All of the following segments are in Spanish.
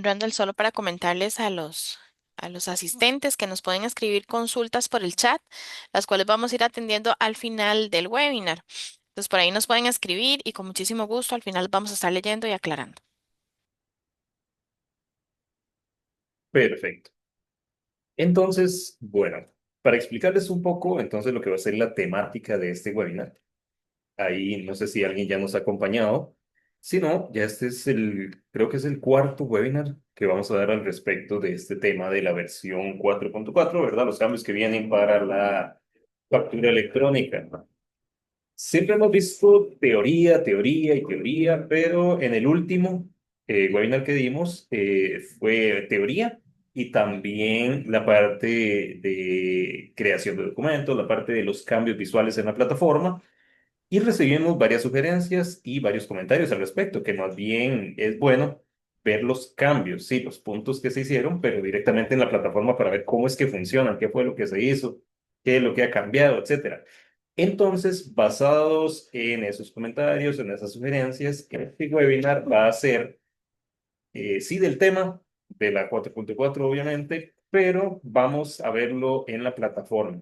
Randall, solo para comentarles a los asistentes que nos pueden escribir consultas por el chat, las cuales vamos a ir atendiendo al final del webinar. Entonces, por ahí nos pueden escribir y con muchísimo gusto al final vamos a estar leyendo y aclarando. Perfecto. Entonces, bueno, para explicarles un poco, entonces lo que va a ser la temática de este webinar. Ahí no sé si alguien ya nos ha acompañado. Si no, ya este es creo que es el cuarto webinar que vamos a dar al respecto de este tema de la versión 4.4, ¿verdad? Los cambios que vienen para la factura electrónica. Siempre hemos visto teoría, teoría y teoría, pero en el último webinar que dimos fue teoría y también la parte de creación de documentos, la parte de los cambios visuales en la plataforma y recibimos varias sugerencias y varios comentarios al respecto, que más bien es bueno ver los cambios, sí, los puntos que se hicieron, pero directamente en la plataforma para ver cómo es que funcionan, qué fue lo que se hizo, qué es lo que ha cambiado, etcétera. Entonces, basados en esos comentarios, en esas sugerencias, este webinar va a ser, sí, del tema de la 4.4, obviamente, pero vamos a verlo en la plataforma.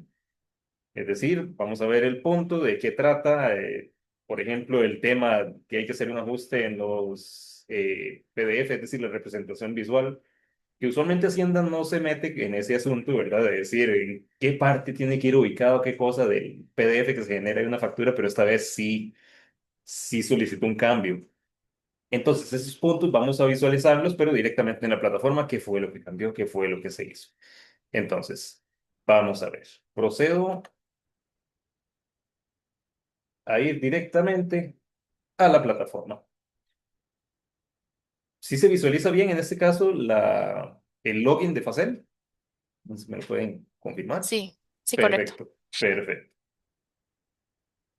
Es decir, vamos a ver el punto de qué trata, por ejemplo, el tema que hay que hacer un ajuste en los PDF, es decir, la representación visual, que usualmente Hacienda no se mete en ese asunto, ¿verdad? De decir en qué parte tiene que ir ubicado, qué cosa del PDF que se genera en una factura, pero esta vez sí solicitó un cambio. Entonces, esos puntos vamos a visualizarlos, pero directamente en la plataforma, qué fue lo que cambió, qué fue lo que se hizo. Entonces, vamos a ver. Procedo a ir directamente a la plataforma. Si se visualiza bien en este caso el login de Facel, entonces me lo pueden confirmar. Sí, sí, correcto. Perfecto, perfecto.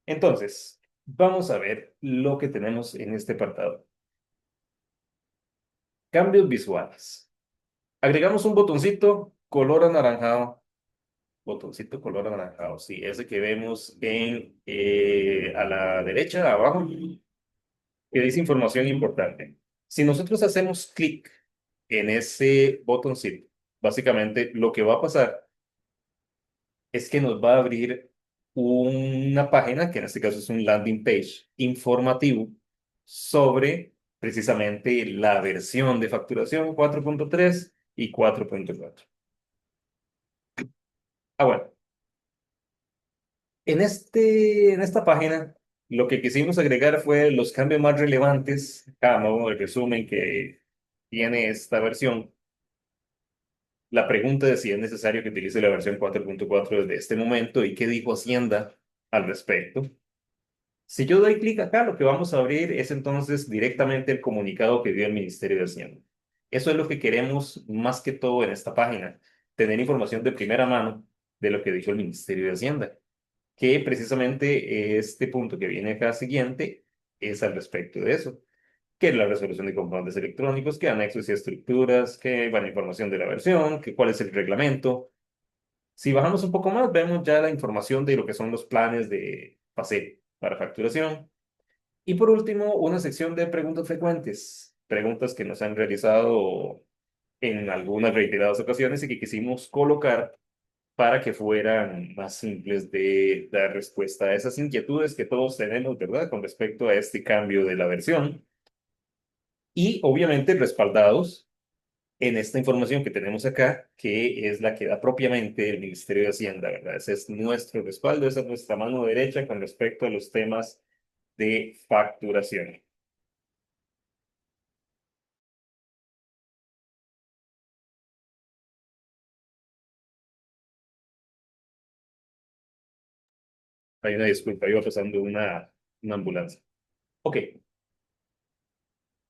Entonces, vamos a ver lo que tenemos en este apartado. Cambios visuales. Agregamos un botoncito color anaranjado. Botoncito color anaranjado, sí, ese que vemos a la derecha, abajo, que dice información importante. Si nosotros hacemos clic en ese botoncito, básicamente lo que va a pasar es que nos va a abrir una página, que en este caso es un landing page informativo, sobre precisamente la versión de facturación 4.3 y 4.4. Ah, bueno, en esta página lo que quisimos agregar fue los cambios más relevantes, cada modo de resumen que tiene esta versión. La pregunta de si es necesario que utilice la versión 4.4 desde este momento y qué dijo Hacienda al respecto. Si yo doy clic acá, lo que vamos a abrir es entonces directamente el comunicado que dio el Ministerio de Hacienda. Eso es lo que queremos más que todo en esta página, tener información de primera mano de lo que dijo el Ministerio de Hacienda, que precisamente este punto que viene acá siguiente es al respecto de eso, que es la resolución de componentes electrónicos, que anexos y estructuras, que van información de la versión, que cuál es el reglamento. Si bajamos un poco más, vemos ya la información de lo que son los planes de PASE para facturación. Y por último, una sección de preguntas frecuentes, preguntas que nos han realizado en algunas reiteradas ocasiones y que quisimos colocar para que fueran más simples de dar respuesta a esas inquietudes que todos tenemos, ¿verdad? Con respecto a este cambio de la versión y obviamente respaldados en esta información que tenemos acá, que es la que da propiamente el Ministerio de Hacienda, ¿verdad? Ese es nuestro respaldo, esa es nuestra mano derecha con respecto a los temas de facturación. Hay una disculpa, iba pasando una ambulancia. Ok,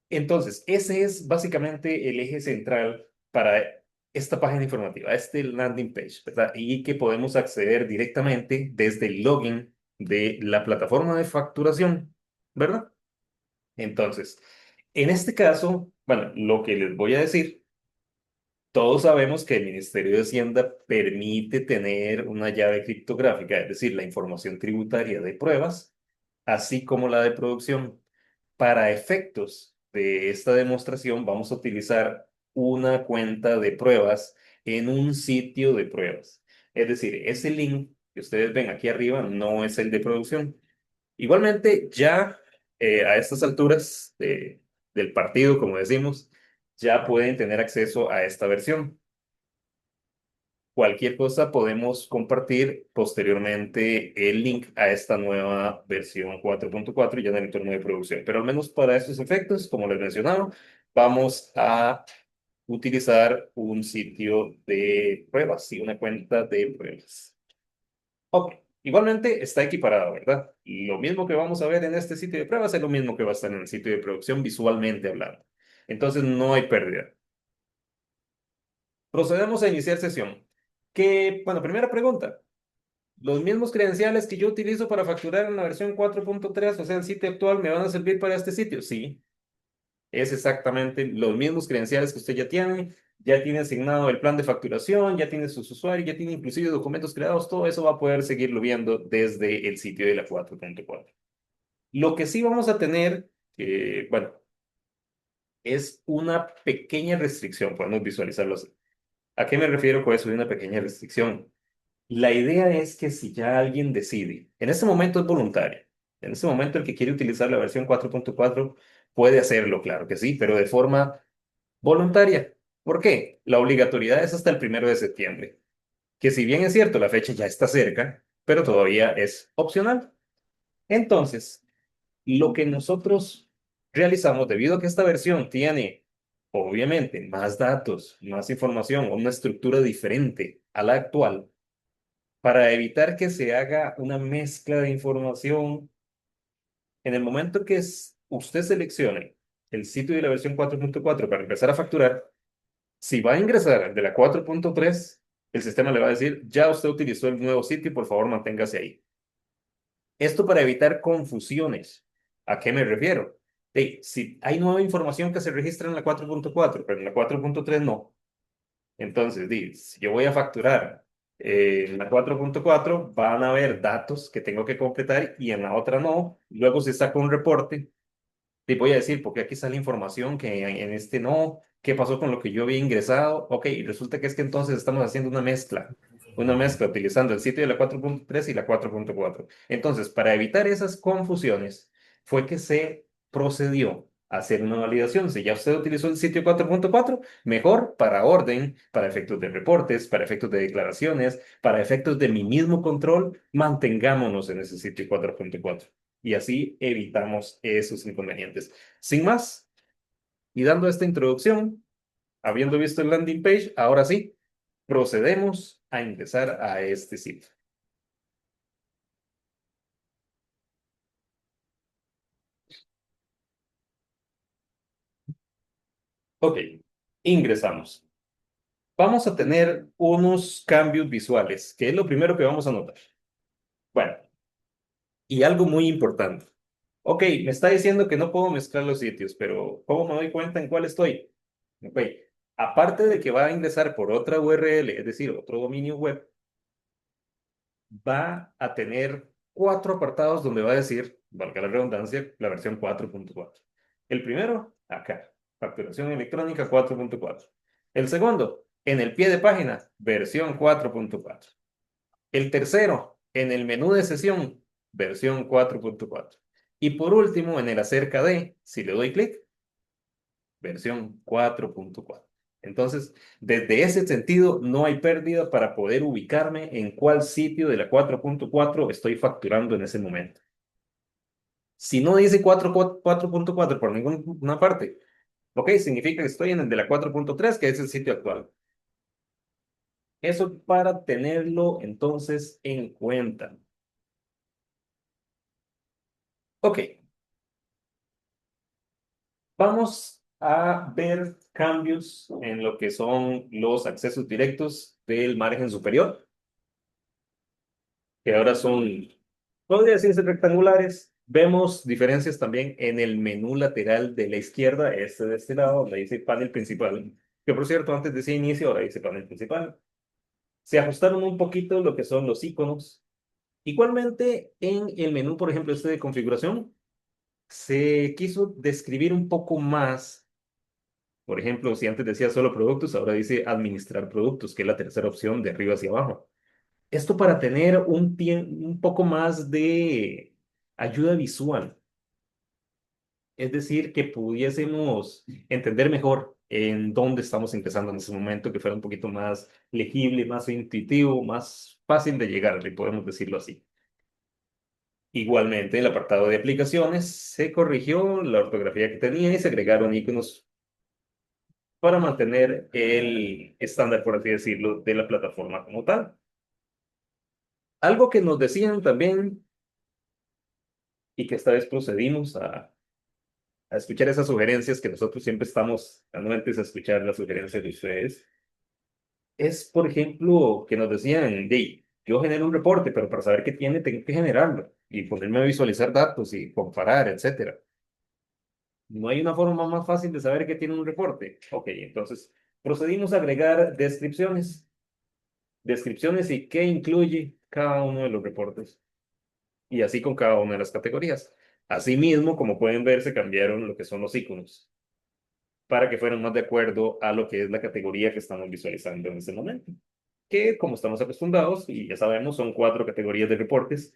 entonces, ese es básicamente el eje central para esta página informativa, este landing page, ¿verdad? Y que podemos acceder directamente desde el login de la plataforma de facturación, ¿verdad? Entonces, en este caso, bueno, lo que les voy a decir, todos sabemos que el Ministerio de Hacienda permite tener una llave criptográfica, es decir, la información tributaria de pruebas, así como la de producción. Para efectos de esta demostración, vamos a utilizar una cuenta de pruebas en un sitio de pruebas. Es decir, ese link que ustedes ven aquí arriba no es el de producción. Igualmente, ya a estas alturas del partido, como decimos, ya pueden tener acceso a esta versión. Cualquier cosa podemos compartir posteriormente el link a esta nueva versión 4.4 ya en el entorno de producción. Pero al menos para estos efectos, como les mencionaba, vamos a utilizar un sitio de pruebas y una cuenta de pruebas. Ok, igualmente está equiparado, ¿verdad? Lo mismo que vamos a ver en este sitio de pruebas es lo mismo que va a estar en el sitio de producción visualmente hablando. Entonces no hay pérdida. Procedemos a iniciar sesión. Bueno, primera pregunta. ¿Los mismos credenciales que yo utilizo para facturar en la versión 4.3, o sea, el sitio actual, me van a servir para este sitio? Sí, es exactamente los mismos credenciales que usted ya tiene asignado el plan de facturación, ya tiene sus usuarios, ya tiene inclusive documentos creados, todo eso va a poder seguirlo viendo desde el sitio de la 4.4. Lo que sí vamos a tener, bueno, es una pequeña restricción, podemos visualizarlo así. ¿A qué me refiero con eso de una pequeña restricción? La idea es que si ya alguien decide, en este momento es voluntario, en este momento el que quiere utilizar la versión 4.4 puede hacerlo, claro que sí, pero de forma voluntaria. ¿Por qué? La obligatoriedad es hasta el 1 de septiembre, que si bien es cierto, la fecha ya está cerca, pero todavía es opcional. Entonces, lo que nosotros realizamos, debido a que esta versión tiene, obviamente, más datos, más información, una estructura diferente a la actual, para evitar que se haga una mezcla de información, en el momento que usted seleccione el sitio de la versión 4.4 para empezar a facturar, si va a ingresar de la 4.3, el sistema le va a decir, ya usted utilizó el nuevo sitio, por favor manténgase ahí. Esto para evitar confusiones. ¿A qué me refiero? Si hay nueva información que se registra en la 4.4, pero en la 4.3 no. Entonces, si yo voy a facturar en la 4.4, van a haber datos que tengo que completar y en la otra no. Luego se saca un reporte y voy a decir, ¿por qué aquí sale información que en este no? ¿Qué pasó con lo que yo había ingresado? Ok, resulta que es que entonces estamos haciendo una mezcla utilizando el sitio de la 4.3 y la 4.4. Entonces, para evitar esas confusiones, fue que se procedió a hacer una validación. Si ya usted utilizó el sitio 4.4, mejor para orden, para efectos de reportes, para efectos de declaraciones, para efectos de mi mismo control, mantengámonos en ese sitio 4.4 y así evitamos esos inconvenientes. Sin más, y dando esta introducción, habiendo visto el landing page, ahora sí, procedemos a ingresar a este sitio. Ok, ingresamos. Vamos a tener unos cambios visuales, que es lo primero que vamos a notar. Bueno, y algo muy importante. Ok, me está diciendo que no puedo mezclar los sitios, pero ¿cómo me doy cuenta en cuál estoy? Ok, aparte de que va a ingresar por otra URL, es decir, otro dominio web, va a tener cuatro apartados donde va a decir, valga la redundancia, la versión 4.4. El primero, acá, facturación electrónica 4.4. El segundo, en el pie de página, versión 4.4. El tercero, en el menú de sesión, versión 4.4. Y por último, en el acerca de, si le doy clic, versión 4.4. Entonces, desde ese sentido, no hay pérdida para poder ubicarme en cuál sitio de la 4.4 estoy facturando en ese momento. Si no dice 4.4 por ninguna parte, ok, significa que estoy en el de la 4.3, que es el sitio actual. Eso para tenerlo entonces en cuenta. Ok, vamos a ver cambios en lo que son los accesos directos del margen superior, que ahora son, podría decirse rectangulares. Vemos diferencias también en el menú lateral de la izquierda, este de este lado, donde dice panel principal, que por cierto antes decía inicio, ahora dice panel principal. Se ajustaron un poquito lo que son los iconos. Igualmente en el menú, por ejemplo, este de configuración, se quiso describir un poco más Por ejemplo, si antes decía solo productos, ahora dice administrar productos, que es la tercera opción de arriba hacia abajo. Esto para tener un poco más de ayuda visual, es decir, que pudiésemos entender mejor en dónde estamos empezando en ese momento, que fuera un poquito más legible, más intuitivo, más fácil de llegar, le podemos decirlo así. Igualmente, en el apartado de aplicaciones se corrigió la ortografía que tenía y se agregaron iconos para mantener el estándar, por así decirlo, de la plataforma como tal. Algo que nos decían también y que esta vez procedimos a escuchar esas sugerencias que nosotros siempre estamos anuentes a escuchar las sugerencias de ustedes, es, por ejemplo, que nos decían, de, yo genero un reporte, pero para saber qué tiene, tengo que generarlo y ponerme a visualizar datos y comparar, etcétera. No hay una forma más fácil de saber qué tiene un reporte. Ok, entonces procedimos a agregar descripciones y qué incluye cada uno de los reportes, y así con cada una de las categorías. Asimismo, como pueden ver, se cambiaron lo que son los iconos para que fueran más de acuerdo a lo que es la categoría que estamos visualizando en este momento. Que, como estamos acostumbrados y ya sabemos, son cuatro categorías de reportes,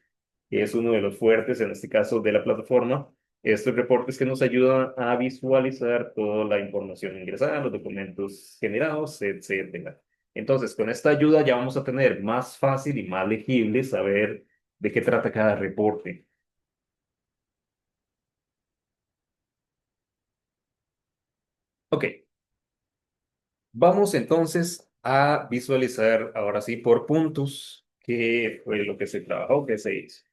que es uno de los fuertes, en este caso, de la plataforma. Estos reportes que nos ayudan a visualizar toda la información ingresada, los documentos generados, etcétera. Entonces, con esta ayuda ya vamos a tener más fácil y más legible saber de qué trata cada reporte. Ok, vamos entonces a visualizar ahora sí por puntos qué fue lo que se trabajó, qué se hizo.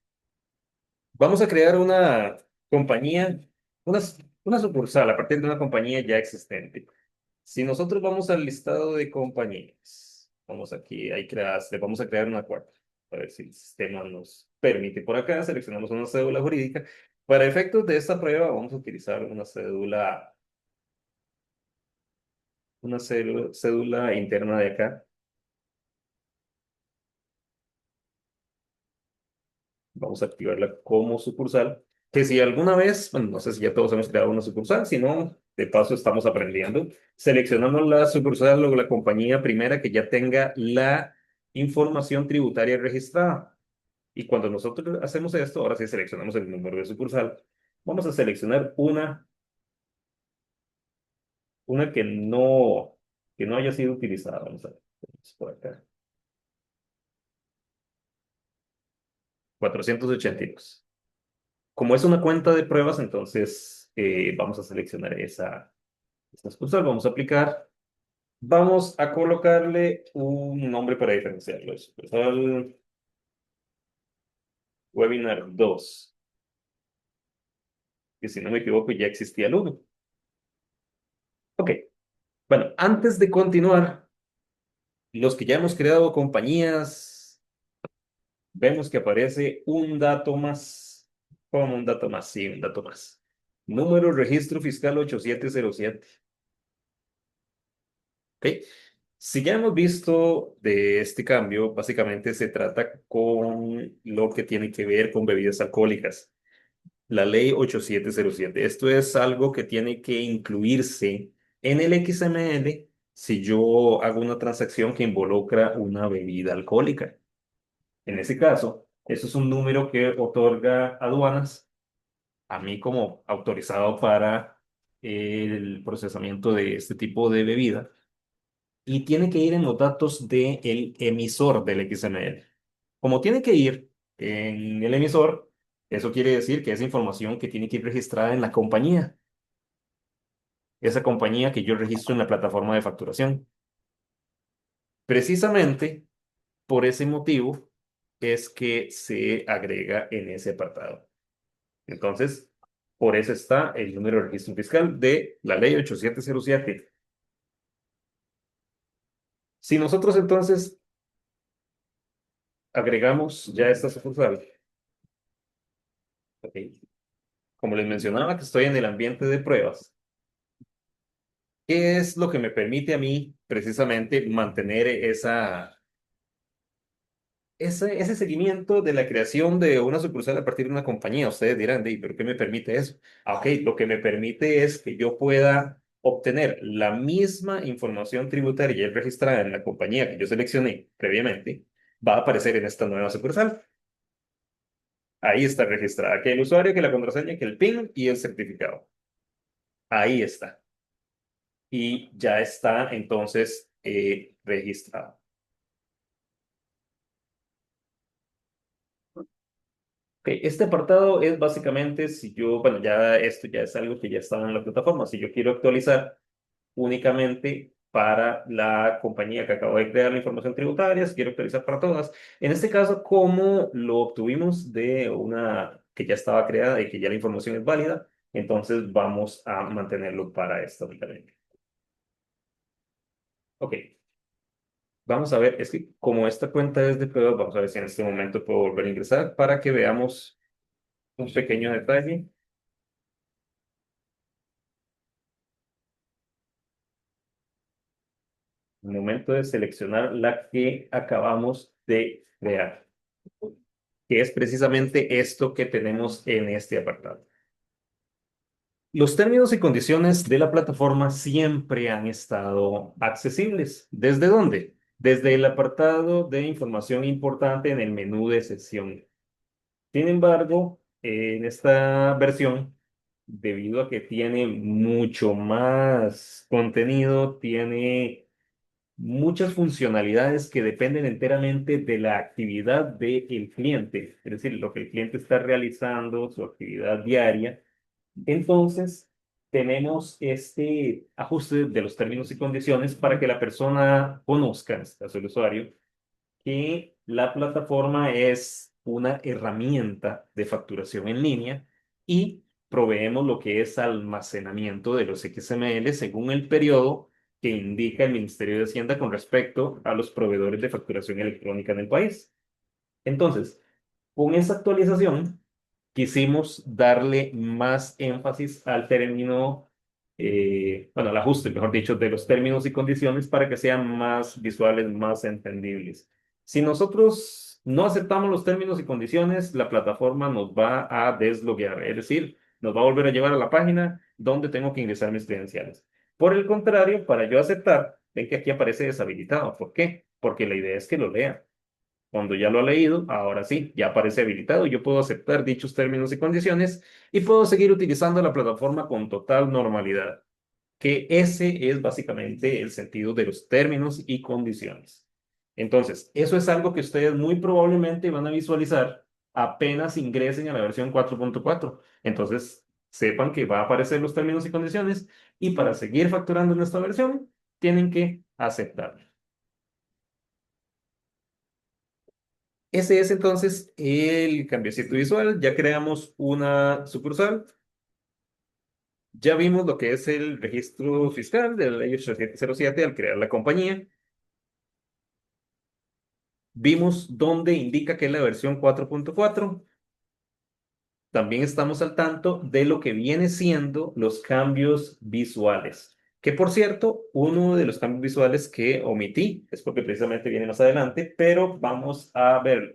Vamos a crear una compañía, una, una sucursal a partir de una compañía ya existente. Si nosotros vamos al listado de compañías, vamos aquí, le vamos a crear una cuarta. A ver si el sistema nos permite. Por acá seleccionamos una cédula jurídica. Para efectos de esta prueba vamos a utilizar una cédula interna de acá. Vamos a activarla como sucursal. Que si alguna vez, bueno, no sé si ya todos hemos creado una sucursal, si no, de paso estamos aprendiendo. Seleccionamos la sucursal o la compañía primera que ya tenga la información tributaria registrada. Y cuando nosotros hacemos esto, ahora sí seleccionamos el número de sucursal. Vamos a seleccionar una que no haya sido utilizada. Vamos a ver, por acá. 482. Como es una cuenta de pruebas, entonces vamos a seleccionar esa sucursal, vamos a aplicar, vamos a colocarle un nombre para diferenciarlo. Sucursal Webinar 2, que si no me equivoco ya existía el uno. Ok, bueno, antes de continuar, los que ya hemos creado compañías, vemos que aparece un dato más. ¿Cómo un dato más? Sí, un dato más. Número registro fiscal 8707. ¿Ok? Si ya hemos visto de este cambio, básicamente se trata con lo que tiene que ver con bebidas alcohólicas. La ley 8707. Esto es algo que tiene que incluirse en el XML si yo hago una transacción que involucra una bebida alcohólica. En ese caso, eso es un número que otorga aduanas a mí como autorizado para el procesamiento de este tipo de bebida y tiene que ir en los datos del emisor del XML. Como tiene que ir en el emisor, eso quiere decir que es información que tiene que ir registrada en la compañía, esa compañía que yo registro en la plataforma de facturación. Precisamente por ese motivo es que se agrega en ese apartado. Entonces, por eso está el número de registro fiscal de la ley 8707. Si nosotros entonces agregamos ya esta sucursal, ok, como les mencionaba que estoy en el ambiente de pruebas, ¿qué es lo que me permite a mí precisamente mantener ese seguimiento de la creación de una sucursal a partir de una compañía? Ustedes dirán, "Dey, ¿pero qué me permite eso?". Ah, ok, lo que me permite es que yo pueda obtener la misma información tributaria registrada en la compañía que yo seleccioné previamente, va a aparecer en esta nueva sucursal. Ahí está registrada que el usuario, que la contraseña, que el PIN y el certificado. Ahí está. Y ya está entonces registrado. Ok, este apartado es básicamente si yo, bueno, ya esto ya es algo que ya estaba en la plataforma. Si yo quiero actualizar únicamente para la compañía que acabo de crear la información tributaria, si quiero actualizar para todas. En este caso, como lo obtuvimos de una que ya estaba creada y que ya la información es válida, entonces vamos a mantenerlo para esta únicamente. Ok, vamos a ver, es que como esta cuenta es de prueba, vamos a ver si en este momento puedo volver a ingresar para que veamos un pequeño detalle. El momento de seleccionar la que acabamos de crear, que es precisamente esto que tenemos en este apartado. Los términos y condiciones de la plataforma siempre han estado accesibles. ¿Desde dónde? Desde el apartado de información importante en el menú de sección. Sin embargo, en esta versión, debido a que tiene mucho más contenido, tiene muchas funcionalidades que dependen enteramente de la actividad del cliente, es decir, lo que el cliente está realizando, su actividad diaria. Entonces, tenemos este ajuste de los términos y condiciones para que la persona conozca, en este caso el usuario, que la plataforma es una herramienta de facturación en línea y proveemos lo que es almacenamiento de los XML según el periodo que indica el Ministerio de Hacienda con respecto a los proveedores de facturación electrónica en el país. Entonces, con esa actualización, quisimos darle más énfasis al término, bueno, al ajuste, mejor dicho, de los términos y condiciones para que sean más visuales, más entendibles. Si nosotros no aceptamos los términos y condiciones, la plataforma nos va a desloguear, es decir, nos va a volver a llevar a la página donde tengo que ingresar mis credenciales. Por el contrario, para yo aceptar, ven que aquí aparece deshabilitado. ¿Por qué? Porque la idea es que lo lea. Cuando ya lo ha leído, ahora sí, ya aparece habilitado. Yo puedo aceptar dichos términos y condiciones y puedo seguir utilizando la plataforma con total normalidad, que ese es básicamente el sentido de los términos y condiciones. Entonces, eso es algo que ustedes muy probablemente van a visualizar apenas ingresen a la versión 4.4. Entonces, sepan que va a aparecer los términos y condiciones y para seguir facturando en esta versión, tienen que aceptar. Ese es entonces el cambiecito visual. Ya creamos una sucursal. Ya vimos lo que es el registro fiscal de la ley 8707 al crear la compañía. Vimos dónde indica que es la versión 4.4. También estamos al tanto de lo que viene siendo los cambios visuales. Que por cierto, uno de los cambios visuales que omití es porque precisamente viene más adelante, pero vamos a verlo,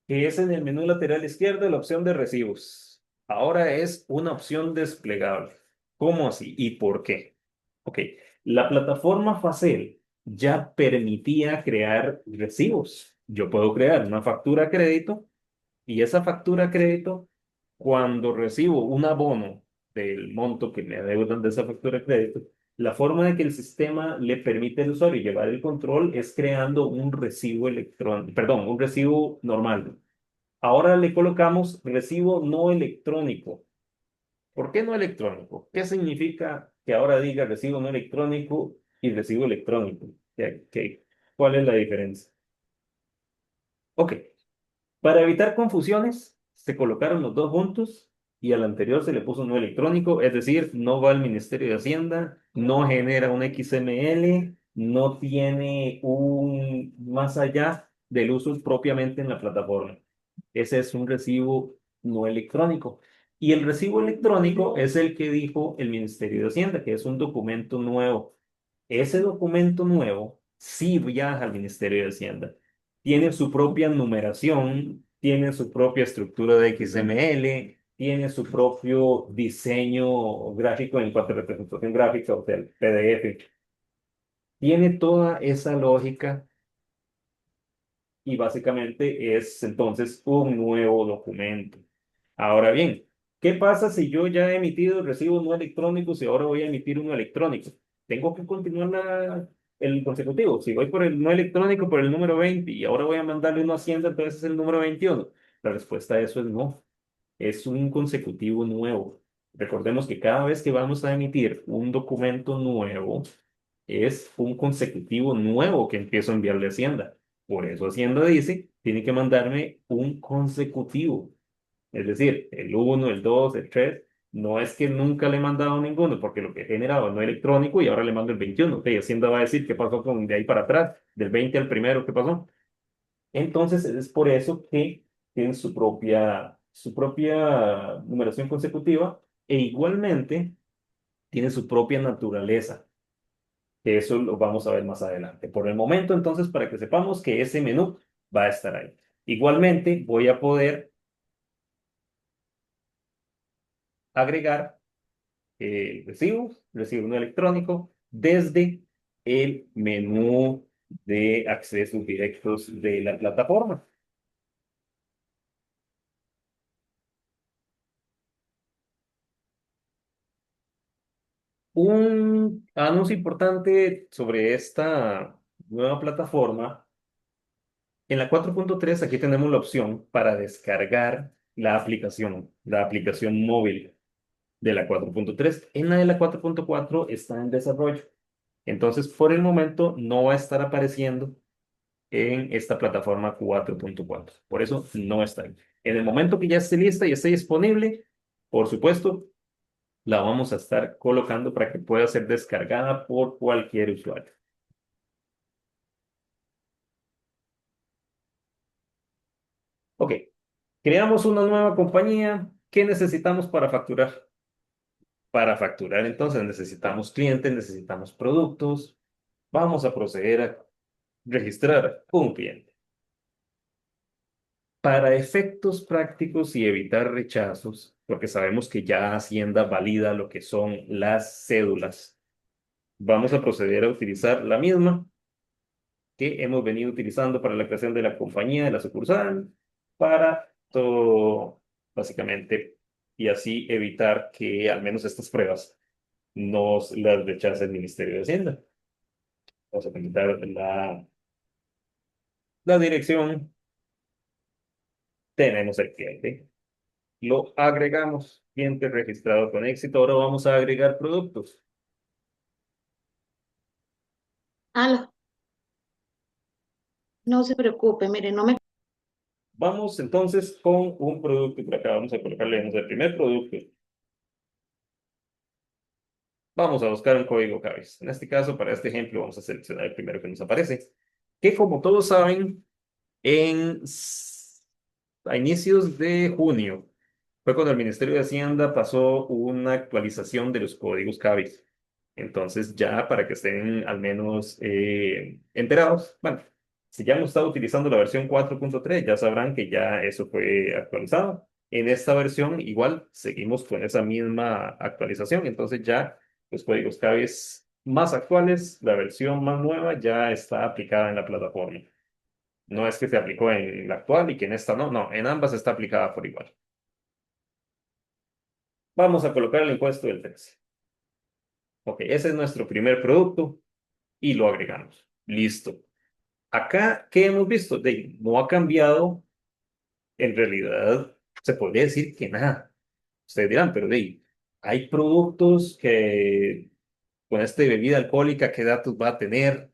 que es en el menú lateral izquierdo la opción de recibos. Ahora es una opción desplegable. ¿Cómo así? ¿Y por qué? Ok, la plataforma Facel ya permitía crear recibos. Yo puedo crear una factura a crédito y esa factura a crédito, cuando recibo un abono del monto que me adeudan de esa factura a crédito, la forma de que el sistema le permite al usuario llevar el control es creando un recibo electrónico, perdón, un recibo normal. Ahora le colocamos recibo no electrónico. ¿Por qué no electrónico? ¿Qué significa que ahora diga recibo no electrónico y recibo electrónico? ¿Cuál es la diferencia? Ok, para evitar confusiones, se colocaron los dos juntos y al anterior se le puso no electrónico, es decir, no va al Ministerio de Hacienda, no genera un XML, no tiene un más allá del uso propiamente en la plataforma. Ese es un recibo no electrónico. Y el recibo electrónico es el que dijo el Ministerio de Hacienda, que es un documento nuevo. Ese documento nuevo sí viaja al Ministerio de Hacienda. Tiene su propia numeración, tiene su propia estructura de XML, tiene su propio diseño gráfico en cuanto a representación gráfica, o sea, el PDF. Tiene toda esa lógica y básicamente es entonces un nuevo documento. Ahora bien, ¿qué pasa si yo ya he emitido el recibo no electrónico y ahora voy a emitir uno electrónico? Tengo que continuar el consecutivo. Si voy por el no electrónico, por el número 20 y ahora voy a mandarle uno a Hacienda, entonces es el número 21. La respuesta a eso es no. Es un consecutivo nuevo. Recordemos que cada vez que vamos a emitir un documento nuevo, es un consecutivo nuevo que empiezo a enviarle a Hacienda. Por eso Hacienda dice, tiene que mandarme un consecutivo. Es decir, el uno, el 2, el 3. No es que nunca le he mandado ninguno, porque lo que he generado no es electrónico y ahora le mando el 21. Ok, Hacienda va a decir qué pasó con de ahí para atrás, del 20 al primero, qué pasó. Entonces, es por eso que tienen su propia numeración consecutiva e igualmente tiene su propia naturaleza. Que eso lo vamos a ver más adelante. Por el momento, entonces, para que sepamos que ese menú va a estar ahí. Igualmente, voy a poder agregar recibo no electrónico, desde el menú de accesos directos de la plataforma. Un anuncio importante sobre esta nueva plataforma. En la 4.3 aquí tenemos la opción para descargar la aplicación móvil de la 4.3. En la de la 4.4 está en desarrollo. Entonces, por el momento no va a estar apareciendo en esta plataforma 4.4. Por eso no está ahí. En el momento que ya esté lista y esté disponible, por supuesto, la vamos a estar colocando para que pueda ser descargada por cualquier usuario. Ok, creamos una nueva compañía. ¿Qué necesitamos para facturar? Para facturar, entonces necesitamos clientes, necesitamos productos. Vamos a proceder a registrar un cliente. Para efectos prácticos y evitar rechazos, porque sabemos que ya Hacienda valida lo que son las cédulas, vamos a proceder a utilizar la misma que hemos venido utilizando para la creación de la compañía, de la sucursal, para todo, básicamente, y así evitar que al menos estas pruebas nos las rechace el Ministerio de Hacienda. Vamos a habilitar la dirección, tenemos el cliente, lo agregamos, cliente registrado con éxito. Ahora vamos a agregar productos. Aló, no se preocupe, mire, no me... Vamos entonces con un producto. Por acá vamos a colocarle el primer producto. Vamos a buscar un código CABES. En este caso, para este ejemplo, vamos a seleccionar el primero que nos aparece, que como todos saben, a inicios de junio fue cuando el Ministerio de Hacienda pasó una actualización de los códigos CABES. Entonces, ya para que estén al menos enterados, bueno, si ya hemos estado utilizando la versión 4.3, ya sabrán que ya eso fue actualizado. En esta versión, igual, seguimos con esa misma actualización. Entonces, ya los códigos CABES más actuales, la versión más nueva, ya está aplicada en la plataforma. No es que se aplicó en la actual y que en esta no, no, en ambas está aplicada por igual. Vamos a colocar el impuesto del 13. Ok, ese es nuestro primer producto y lo agregamos. Listo. Acá, ¿qué hemos visto? No ha cambiado, en realidad, se podría decir que nada. Ustedes dirán, pero hay productos que con esta bebida alcohólica, ¿qué datos va a tener?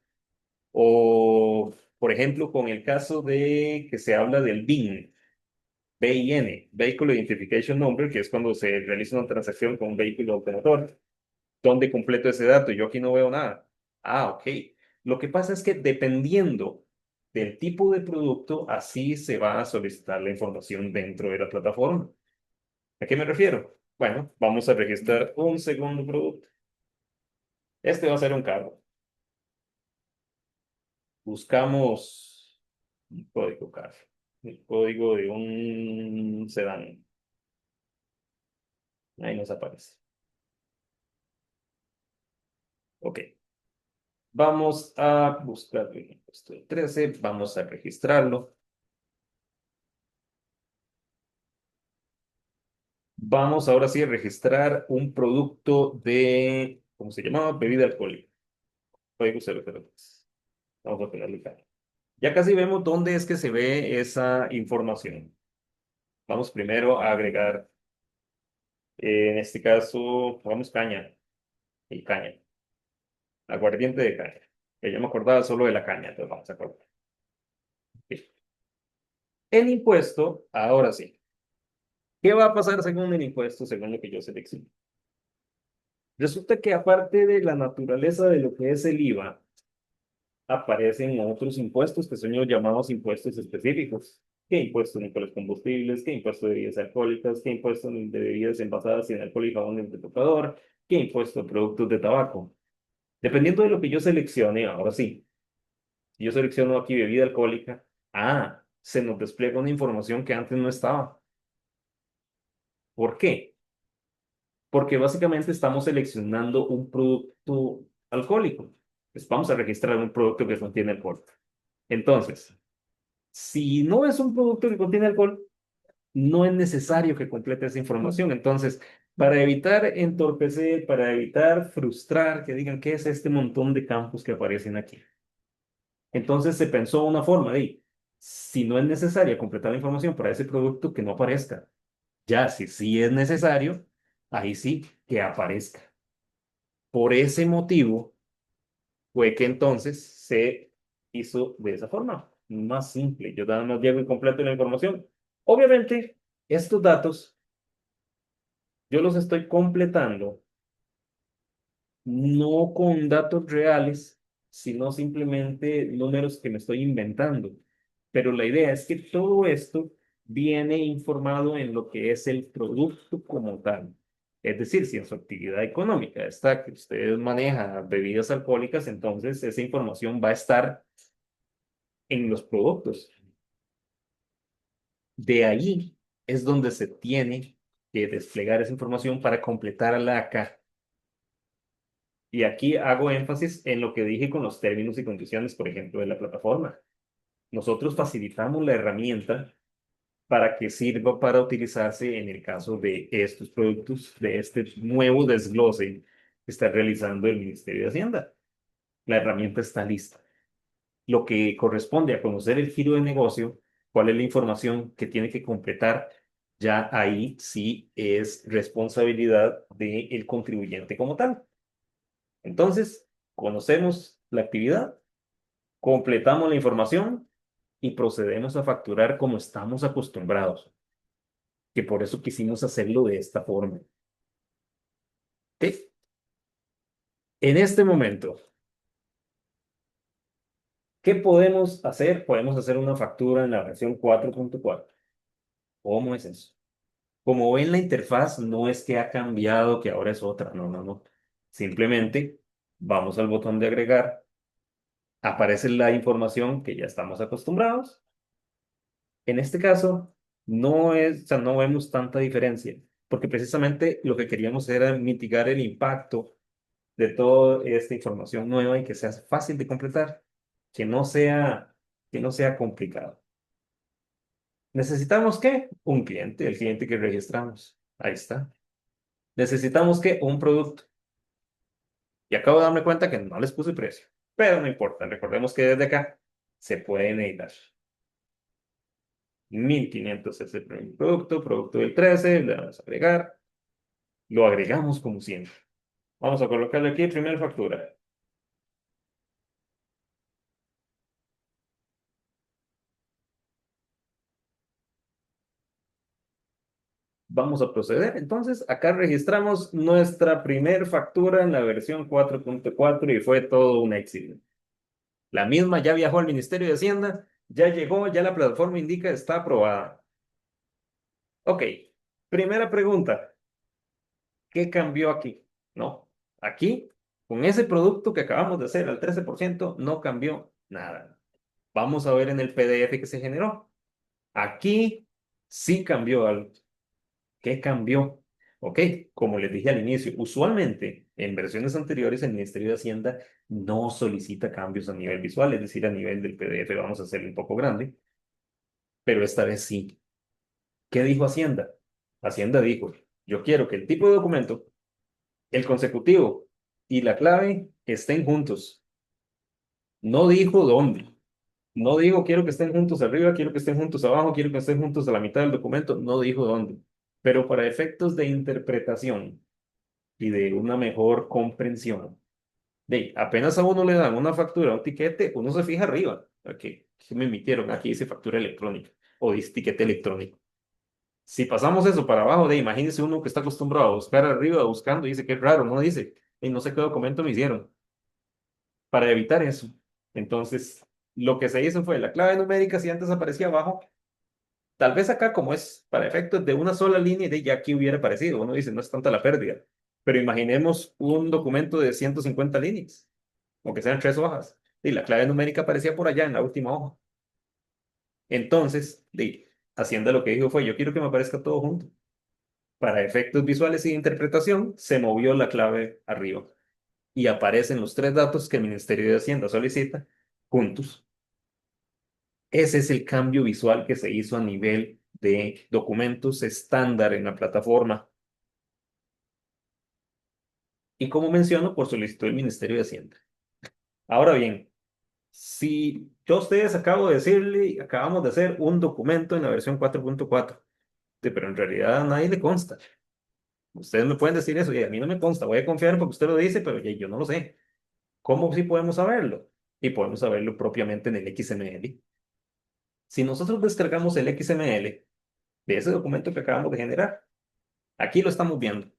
O, por ejemplo, con el caso de que se habla del BIN. BIN, Vehicle Identification Number, que es cuando se realiza una transacción con un vehículo automotor. ¿Dónde completo ese dato? Yo aquí no veo nada. Ah, ok. Lo que pasa es que dependiendo del tipo de producto, así se va a solicitar la información dentro de la plataforma. ¿A qué me refiero? Bueno, vamos a registrar un segundo producto. Este va a ser un carro. Buscamos un código carro, el código de un sedán. Ahí nos aparece. Ok. Vamos a buscar el impuesto del 13. Vamos a registrarlo. Vamos ahora sí a registrar un producto de, ¿cómo se llamaba? Bebida alcohólica. Código 003. Vamos a pegarle acá. Ya casi vemos dónde es que se ve esa información. Vamos primero a agregar, en este caso, pongamos caña y caña, aguardiente de caña. Que yo me acordaba solo de la caña, entonces vamos a acordar. Ok. El impuesto, ahora sí. ¿Qué va a pasar según el impuesto, según lo que yo seleccioné? Resulta que aparte de la naturaleza de lo que es el IVA, aparecen otros impuestos que son los llamados impuestos específicos. ¿Qué impuesto de los combustibles? ¿Qué impuesto de bebidas alcohólicas? ¿Qué impuesto de bebidas envasadas sin alcohol y jabones de tocador? ¿Qué impuesto de productos de tabaco? Dependiendo de lo que yo seleccione, ahora sí, si yo selecciono aquí bebida alcohólica, se nos despliega una información que antes no estaba. ¿Por qué? Porque básicamente estamos seleccionando un producto alcohólico. Pues vamos a registrar un producto que contiene alcohol. Entonces, si no es un producto que contiene alcohol, no es necesario que complete esa información. Entonces, para evitar entorpecer, para evitar frustrar, que digan, ¿qué es este montón de campos que aparecen aquí? Entonces se pensó una forma de, si no es necesario completar la información para ese producto, que no aparezca. Ya, si sí es necesario, ahí sí que aparezca. Por ese motivo fue que entonces se hizo de esa forma, más simple. Yo nada más llego y completo la información. Obviamente, estos datos yo los estoy completando no con datos reales, sino simplemente números que me estoy inventando. Pero la idea es que todo esto viene informado en lo que es el producto como tal. Es decir, si en su actividad económica está que usted maneja bebidas alcohólicas, entonces esa información va a estar en los productos. De ahí es donde se tiene que desplegar esa información para completarla acá. Y aquí hago énfasis en lo que dije con los términos y condiciones, por ejemplo, de la plataforma. Nosotros facilitamos la herramienta para que sirva para utilizarse en el caso de estos productos, de este nuevo desglose que está realizando el Ministerio de Hacienda. La herramienta está lista. Lo que corresponde a conocer el giro de negocio, cuál es la información que tiene que completar, ya ahí sí es responsabilidad del contribuyente como tal. Entonces, conocemos la actividad, completamos la información y procedemos a facturar como estamos acostumbrados, que por eso quisimos hacerlo de esta forma. ¿Ok? En este momento, ¿qué podemos hacer? Podemos hacer una factura en la versión 4.4. ¿Cómo es eso? Como ven, la interfaz no es que ha cambiado, que ahora es otra, no, no, no. Simplemente vamos al botón de agregar, aparece la información que ya estamos acostumbrados. En este caso, no es, o sea, no vemos tanta diferencia, porque precisamente lo que queríamos era mitigar el impacto de toda esta información nueva y que sea fácil de completar, que no sea, que no sea complicado. ¿Necesitamos qué? Un cliente, el cliente que registramos. Ahí está. ¿Necesitamos qué? Un producto. Y acabo de darme cuenta que no les puse precio, pero no importa. Recordemos que desde acá se pueden editar. 1500 es el primer producto, producto del 13, le vamos a agregar, lo agregamos como siempre. Vamos a colocarle aquí primera factura. Vamos a proceder. Entonces, acá registramos nuestra primer factura en la versión 4.4 y fue todo un éxito. La misma ya viajó al Ministerio de Hacienda, ya llegó, ya la plataforma indica está aprobada. Ok, primera pregunta. ¿Qué cambió aquí? No, aquí, con ese producto que acabamos de hacer al 13%, no cambió nada. Vamos a ver en el PDF que se generó. Aquí sí cambió algo. ¿Qué cambió? Ok, como les dije al inicio, usualmente en versiones anteriores el Ministerio de Hacienda no solicita cambios a nivel visual, es decir, a nivel del PDF vamos a hacerlo un poco grande, pero esta vez sí. ¿Qué dijo Hacienda? Hacienda dijo, yo quiero que el tipo de documento, el consecutivo y la clave estén juntos. No dijo dónde. No dijo quiero que estén juntos arriba, quiero que estén juntos abajo, quiero que estén juntos a la mitad del documento. No dijo dónde. Pero para efectos de interpretación y de una mejor comprensión, apenas a uno le dan una factura o tiquete, uno se fija arriba. ¿Qué me emitieron? Aquí dice factura electrónica o dice tiquete electrónico. Si pasamos eso para abajo, imagínese uno que está acostumbrado a buscar arriba, buscando, y dice que es raro, no dice, no sé qué documento me hicieron. Para evitar eso, entonces, lo que se hizo fue la clave numérica, si antes aparecía abajo, tal vez acá como es para efectos de una sola línea, de ya aquí hubiera aparecido. Uno dice, no es tanta la pérdida. Pero imaginemos un documento de 150 líneas, o que sean 3 hojas, y la clave numérica aparecía por allá en la última hoja. Entonces, Hacienda lo que dijo fue, yo quiero que me aparezca todo junto. Para efectos visuales y de interpretación, se movió la clave arriba y aparecen los 3 datos que el Ministerio de Hacienda solicita juntos. Ese es el cambio visual que se hizo a nivel de documentos estándar en la plataforma. Y como menciono, por solicitud del Ministerio de Hacienda. Ahora bien, si yo a ustedes acabo de decirle, acabamos de hacer un documento en la versión 4.4, pero en realidad a nadie le consta. Ustedes me pueden decir eso y a mí no me consta. Voy a confiar porque usted lo dice, pero yo no lo sé. ¿Cómo sí podemos saberlo? Y podemos saberlo propiamente en el XML. Si nosotros descargamos el XML de ese documento que acabamos de generar, aquí lo estamos viendo.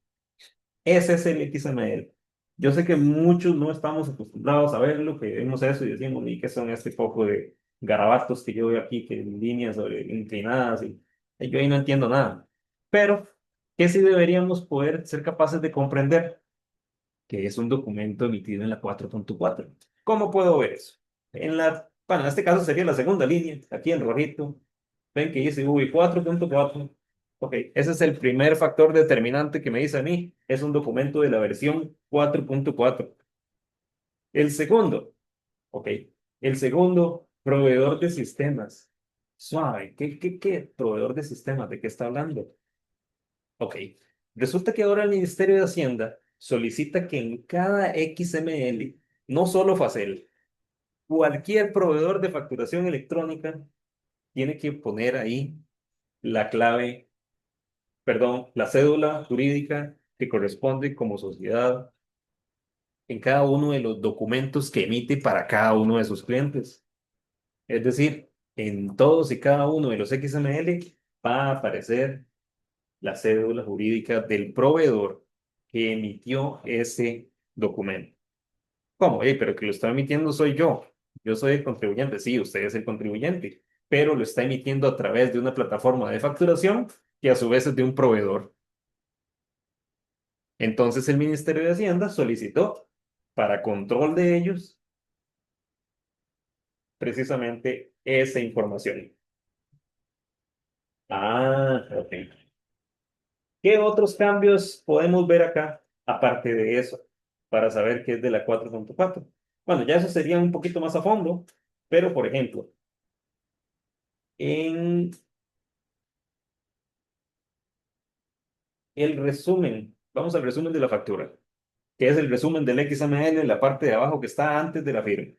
Ese es el XML. Yo sé que muchos no estamos acostumbrados a verlo, que vemos eso y decimos, ¿y qué son este poco de garabatos que yo veo aquí, que líneas inclinadas? Y yo ahí no entiendo nada. Pero, ¿qué sí deberíamos poder ser capaces de comprender? Que es un documento emitido en la 4.4. ¿Cómo puedo ver eso? Bueno, en este caso sería la segunda línea, aquí en rojito. Ven que dice UI 4.4. Ok, ese es el primer factor determinante que me dice a mí. Es un documento de la versión 4.4. El segundo, ok, el segundo, proveedor de sistemas. Suave, ¿qué proveedor de sistemas? ¿De qué está hablando? Ok, resulta que ahora el Ministerio de Hacienda solicita que en cada XML, no solo Facel, cualquier proveedor de facturación electrónica tiene que poner ahí la clave, perdón, la cédula jurídica que corresponde como sociedad en cada uno de los documentos que emite para cada uno de sus clientes. Es decir, en todos y cada uno de los XML va a aparecer la cédula jurídica del proveedor que emitió ese documento. ¿Cómo? Pero que lo está emitiendo soy yo. Yo soy el contribuyente. Sí, usted es el contribuyente, pero lo está emitiendo a través de una plataforma de facturación que a su vez es de un proveedor. Entonces el Ministerio de Hacienda solicitó para control de ellos precisamente esa información. Ah, ok. ¿Qué otros cambios podemos ver acá, aparte de eso, para saber qué es de la 4.4? Bueno, ya eso sería un poquito más a fondo, pero por ejemplo, en el resumen, vamos al resumen de la factura, que es el resumen del XML, la parte de abajo que está antes de la firma.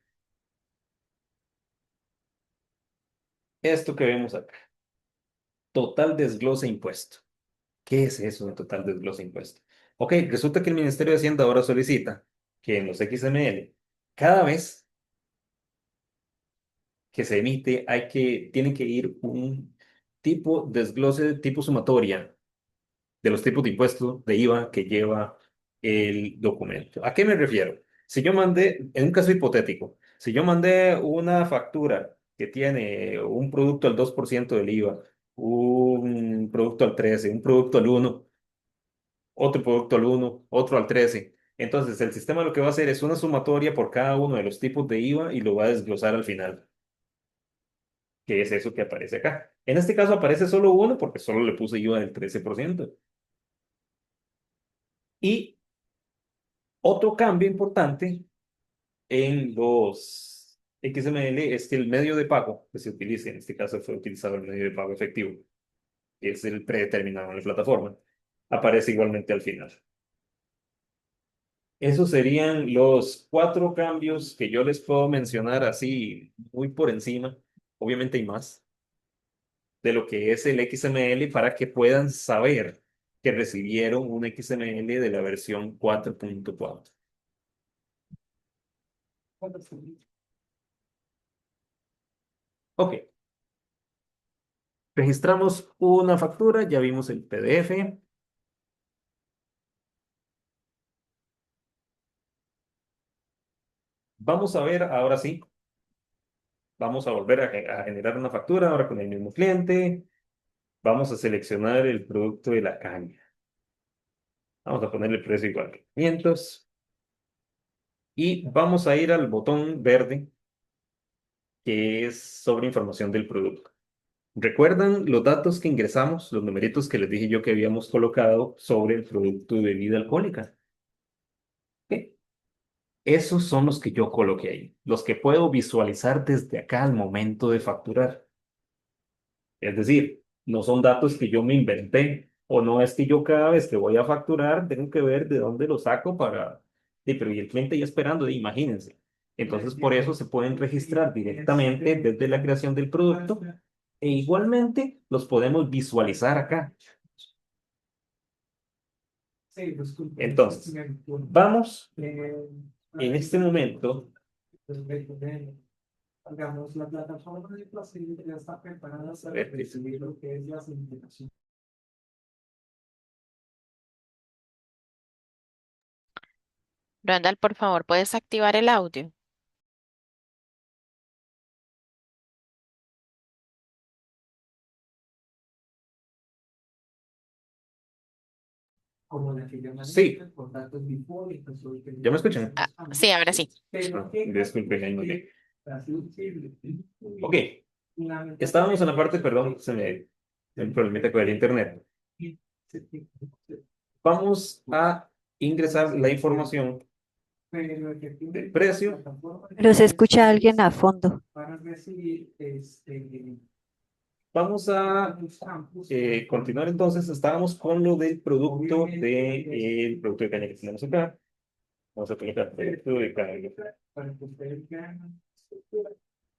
Esto que vemos acá, total desglose impuesto. ¿Qué es eso de total desglose impuesto? Ok, resulta que el Ministerio de Hacienda ahora solicita que en los XML, cada vez que se emite, tiene que ir un tipo desglose, tipo sumatoria de los tipos de impuestos de IVA que lleva el documento. ¿A qué me refiero? Si yo mandé, en un caso hipotético, si yo mandé una factura que tiene un producto al 2% del IVA, un producto al 13, un producto al 1, otro producto al 1, otro al 13. Entonces, el sistema lo que va a hacer es una sumatoria por cada uno de los tipos de IVA y lo va a desglosar al final, que es eso que aparece acá. En este caso aparece solo uno porque solo le puse IVA del 13%. Y otro cambio importante en los XML es que el medio de pago que se utilice, en este caso fue utilizado el medio de pago efectivo, que es el predeterminado en la plataforma, aparece igualmente al final. Esos serían los cuatro cambios que yo les puedo mencionar así muy por encima. Obviamente hay más de lo que es el XML para que puedan saber que recibieron un XML de la versión 4.4. Ok, registramos una factura, ya vimos el PDF. Vamos a ver, ahora sí, vamos a volver a generar una factura ahora con el mismo cliente. Vamos a seleccionar el producto de la caña. Vamos a ponerle el precio igual que 500. Y vamos a ir al botón verde que es sobre información del producto. ¿Recuerdan los datos que ingresamos, los numeritos que les dije yo que habíamos colocado sobre el producto de bebida alcohólica? Ok. Esos son los que yo coloqué ahí, los que puedo visualizar desde acá al momento de facturar. Es decir, no son datos que yo me inventé, o no es que yo cada vez que voy a facturar tengo que ver de dónde lo saco para... Sí, pero y el cliente ya esperando, imagínense. Entonces, por eso se pueden registrar directamente desde la creación del producto e igualmente los podemos visualizar acá. Entonces, vamos en este momento. Hagamos la plataforma de Placid ya está preparada para recibir lo que es las invitaciones. Randall, por favor, ¿puedes activar el audio? Sí. ¿Ya me escuchan? Ah, sí, ahora sí. Disculpen, ahí no te- Ok. Estábamos en la parte, perdón, se me el problemita con el internet. Vamos a ingresar la información del precio. Pero se escucha a alguien a fondo. Vamos a continuar entonces. Estábamos con lo del producto el producto de caña que tenemos acá. Vamos a colocar producto de caña.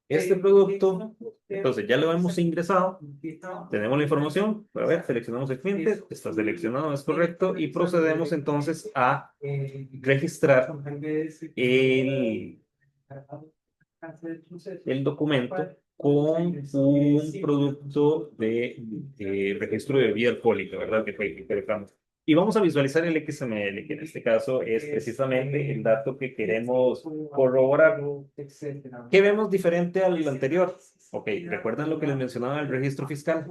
Este producto, entonces ya lo hemos ingresado. Tenemos la información. A ver, seleccionamos el cliente. Está seleccionado, es correcto. Y procedemos entonces a registrar el documento con un producto de registro de bebida alcohólica, ¿verdad? Que colocamos. Y vamos a visualizar el XML, que en este caso es precisamente el dato que queremos corroborar. ¿Qué vemos diferente al anterior? Ok, ¿recuerdan lo que les mencionaba el registro fiscal?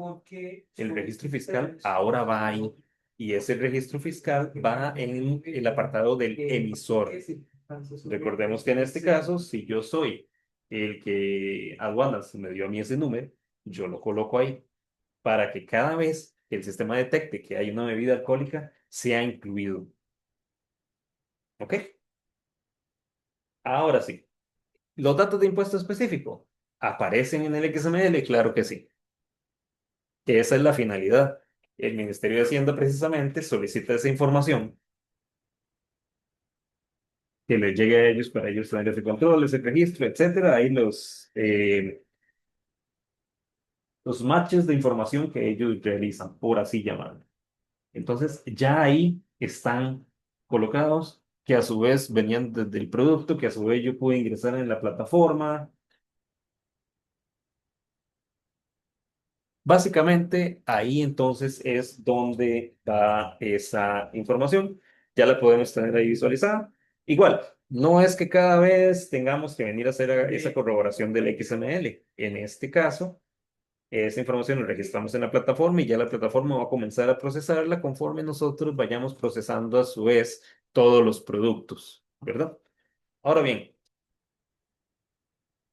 El registro fiscal ahora va ahí. Y ese registro fiscal va en el apartado del emisor. Recordemos que en este caso, si yo soy el que aduanas me dio a mí ese número, yo lo coloco ahí para que cada vez que el sistema detecte que hay una bebida alcohólica, sea incluido. ¿Ok? Ahora sí. ¿Los datos de impuesto específico aparecen en el XML? Claro que sí. Que esa es la finalidad. El Ministerio de Hacienda precisamente solicita esa información que les llegue a ellos para ellos tener ese control, ese registro, etcétera. Ahí los matches de información que ellos realizan, por así llamarlo. Entonces, ya ahí están colocados, que a su vez venían desde el producto, que a su vez yo pude ingresar en la plataforma. Básicamente, ahí entonces es donde va esa información. Ya la podemos tener ahí visualizada. Igual, no es que cada vez tengamos que venir a hacer esa corroboración del XML. En este caso, esa información la registramos en la plataforma y ya la plataforma va a comenzar a procesarla conforme nosotros vayamos procesando a su vez todos los productos, ¿verdad? Ahora bien,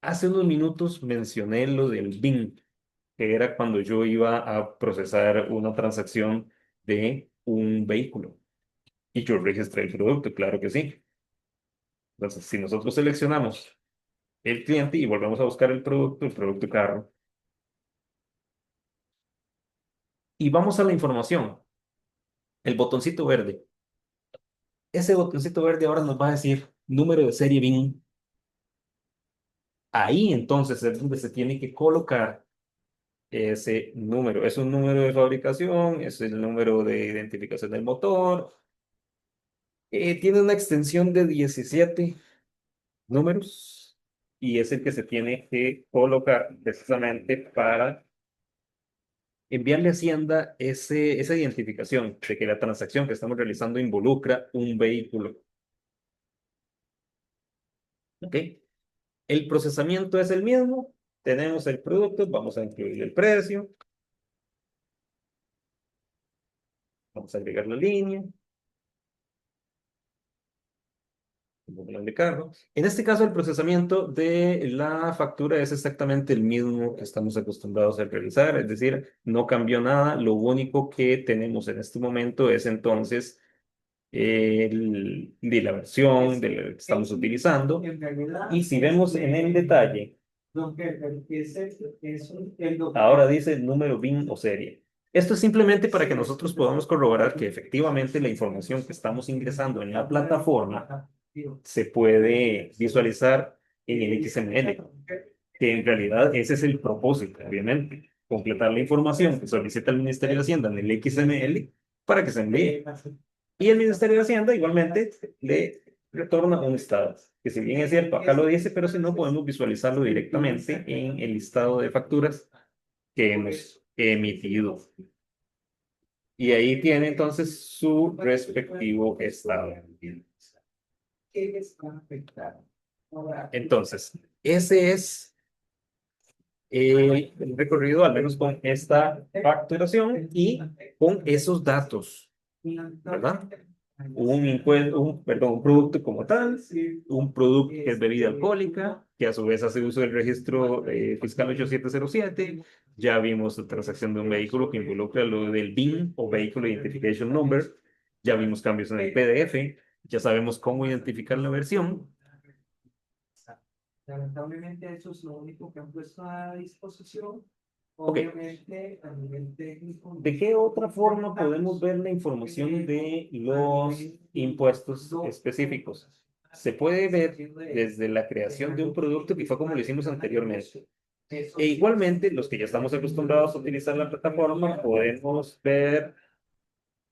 hace unos minutos mencioné lo del BIN, que era cuando yo iba a procesar una transacción de un vehículo. Y yo registré el producto, claro que sí. Entonces, si nosotros seleccionamos el cliente y volvemos a buscar el producto carro, y vamos a la información, el botoncito verde. Ese botoncito verde ahora nos va a decir número de serie BIN. Ahí entonces es donde se tiene que colocar ese número. Es un número de fabricación, es el número de identificación del motor. Tiene una extensión de 17 números y es el que se tiene que colocar precisamente para enviarle a Hacienda esa identificación de que la transacción que estamos realizando involucra un vehículo. ¿Ok? El procesamiento es el mismo. Tenemos el producto, vamos a incluir el precio, vamos a agregar la línea, el modelo de carro. En este caso, el procesamiento de la factura es exactamente el mismo que estamos acostumbrados a realizar, es decir, no cambió nada. Lo único que tenemos en este momento es entonces de la versión de la que estamos utilizando. Y si vemos en el detalle, ahora dice número BIN o serie. Esto es simplemente para que nosotros podamos corroborar que efectivamente la información que estamos ingresando en la plataforma se puede visualizar en el XML, que en realidad ese es el propósito, obviamente, completar la información que solicita el Ministerio de Hacienda en el XML para que se envíe. Y el Ministerio de Hacienda igualmente le retorna un estado, que si bien es cierto, acá lo dice, pero si no podemos visualizarlo directamente en el listado de facturas que hemos emitido. Y ahí tiene entonces su respectivo estado. Entonces, ese es el recorrido, al menos con esta facturación y con esos datos, ¿verdad? Un producto como tal, un producto que es bebida alcohólica, que a su vez hace uso del registro fiscal 8707. Ya vimos la transacción de un vehículo que involucra lo del BIN o Vehicle Identification Number. Ya vimos cambios en el PDF. Ya sabemos cómo identificar la versión. Lamentablemente eso es lo único que han puesto a disposición. Obviamente, a nivel técnico. ¿De qué otra forma podemos ver la información de los impuestos específicos? Se puede ver desde la creación de un producto, que fue como lo hicimos anteriormente. E igualmente, los que ya estamos acostumbrados a utilizar la plataforma, podemos ver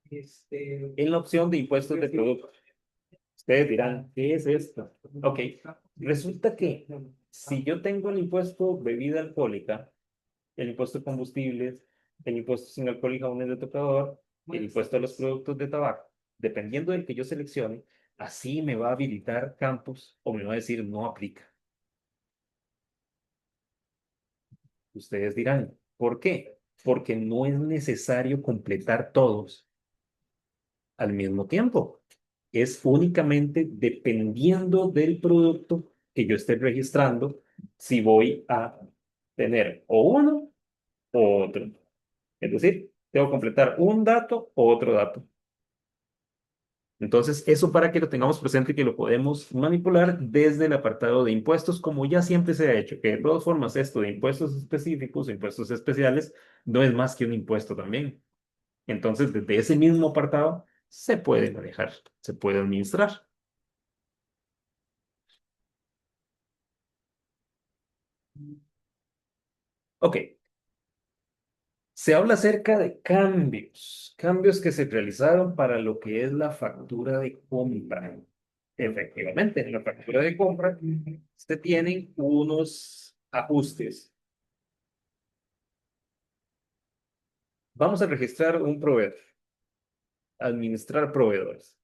en la opción de impuestos de producto. Ustedes dirán, ¿qué es esto? Ok, resulta que si yo tengo el impuesto bebida alcohólica, el impuesto de combustibles, el impuesto sin alcohol y jabones de tocador, el impuesto a los productos de tabaco, dependiendo del que yo seleccione, así me va a habilitar campos o me va a decir no aplica. Ustedes dirán, ¿por qué? Porque no es necesario completar todos al mismo tiempo. Es únicamente dependiendo del producto que yo esté registrando si voy a tener o uno o otro. Es decir, tengo que completar un dato o otro dato. Entonces, eso para que lo tengamos presente y que lo podemos manipular desde el apartado de impuestos, como ya siempre se ha hecho, que de todas formas esto de impuestos específicos, impuestos especiales, no es más que un impuesto también. Entonces, desde ese mismo apartado se puede manejar, se puede administrar. Ok, se habla acerca de cambios que se realizaron para lo que es la factura de compra. Efectivamente, en la factura de compra se tienen unos ajustes. Vamos a registrar un proveedor, administrar proveedores.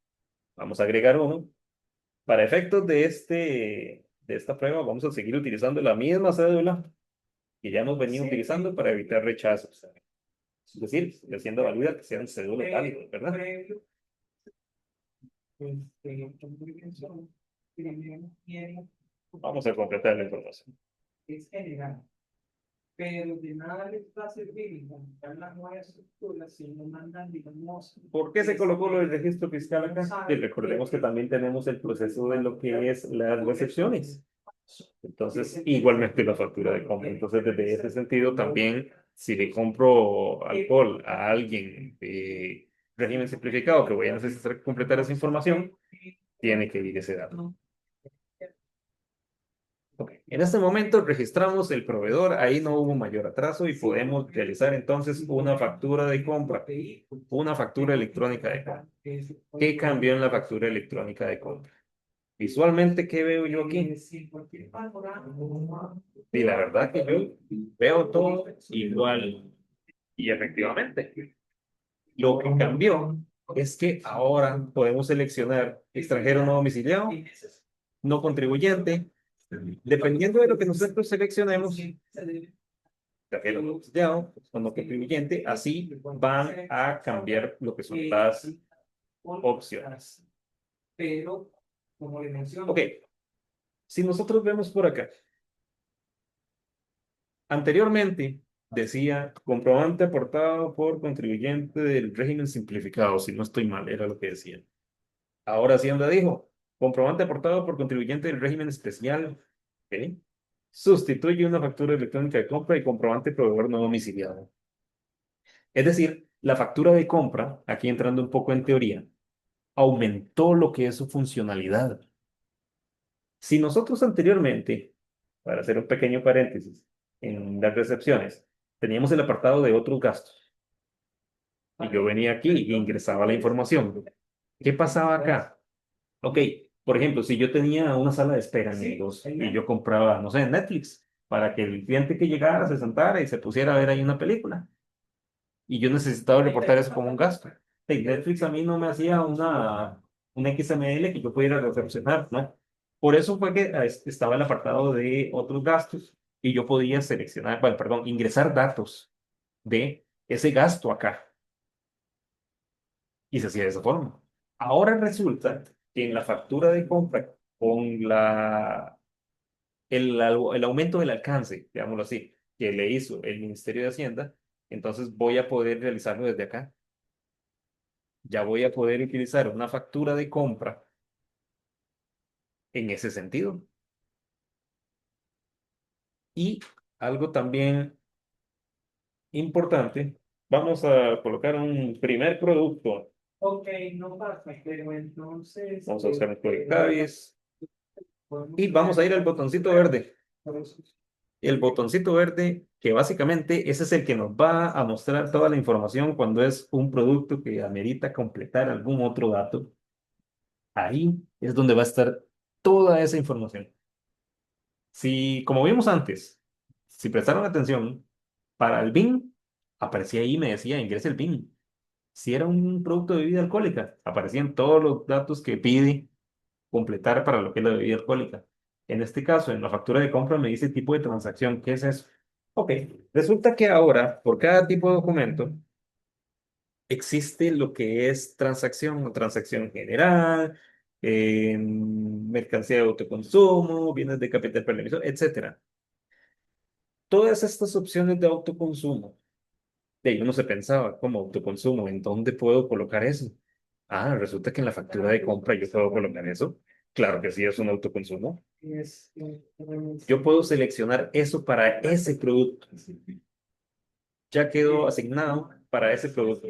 Vamos a agregar uno. Para efectos de esta prueba, vamos a seguir utilizando la misma cédula que ya hemos venido utilizando para evitar rechazos. Es decir, haciendo valida que sean cédulas válidas, ¿verdad? Vamos a completar la información. pero de nada les va a servir implementar la nueva estructura si no mandan, digamos, ¿Por qué se colocó lo del registro fiscal acá? Y recordemos que también tenemos el proceso de lo que es las recepciones. Entonces, igualmente la factura de compra. Entonces, desde ese sentido, también, si le compro alcohol a alguien de régimen simplificado que voy a necesitar completar esa información, tiene que ir ese dato. Ok. En este momento registramos el proveedor, ahí no hubo mayor atraso y podemos realizar entonces una factura de compra, una factura electrónica de compra. ¿Qué cambió en la factura electrónica de compra? Visualmente, ¿qué veo yo aquí? Y la verdad que yo veo todo igual. Y efectivamente, lo que cambió es que ahora podemos seleccionar extranjero no domiciliado, no contribuyente. Dependiendo de lo que nosotros seleccionemos, extranjero no domiciliado o no contribuyente, así van a cambiar lo que son las opciones. Pero, como le menciono, Ok, si nosotros vemos por acá, anteriormente decía comprobante aportado por contribuyente del régimen simplificado, si no estoy mal, era lo que decía. Ahora Hacienda dijo comprobante aportado por contribuyente del régimen especial. ¿Ok? Sustituye una factura electrónica de compra y comprobante proveedor no domiciliado. Es decir, la factura de compra, aquí entrando un poco en teoría, aumentó lo que es su funcionalidad. Si nosotros anteriormente, para hacer un pequeño paréntesis, en las recepciones, teníamos el apartado de otros gastos, y yo venía aquí y ingresaba la información. ¿Qué pasaba acá? Ok, por ejemplo, si yo tenía una sala de espera en el 2 y yo compraba, no sé, Netflix, para que el cliente que llegara se sentara y se pusiera a ver ahí una película, y yo necesitaba reportar eso como un gasto. Hey, Netflix a mí no me hacía una XML que yo pudiera recepcionar, ¿no? Por eso fue que estaba el apartado de otros gastos y yo podía seleccionar, bueno, perdón, ingresar datos de ese gasto acá y se hacía de esa forma. Ahora resulta que en la factura de compra, con el aumento del alcance, digámoslo así, que le hizo el Ministerio de Hacienda, entonces voy a poder realizarlo desde acá. Ya voy a poder utilizar una factura de compra en ese sentido. Y algo también importante, vamos a colocar un primer producto. ok, no pasa, pero entonces, Vamos a buscar el código CABIS y vamos a ir al botoncito verde. El botoncito verde, que básicamente ese es el que nos va a mostrar toda la información cuando es un producto que amerita completar algún otro dato. Ahí es donde va a estar toda esa información. Si, como vimos antes, si prestaron atención, para el BIN, aparecía ahí y me decía, ingrese el BIN. Si era un producto de bebida alcohólica, aparecían todos los datos que pide completar para lo que es la bebida alcohólica. En este caso, en la factura de compra me dice tipo de transacción. ¿Qué es eso? Ok, resulta que ahora, por cada tipo de documento, existe lo que es transacción o transacción general, mercancía de autoconsumo, bienes de capital para el emisor, etcétera. Todas estas opciones de autoconsumo, de ahí uno se pensaba, como autoconsumo, ¿en dónde puedo colocar eso? Ah, resulta que en la factura de compra yo puedo colocar eso. Claro que sí, es un autoconsumo. Yo puedo seleccionar eso para ese producto. Ya quedó asignado para ese producto.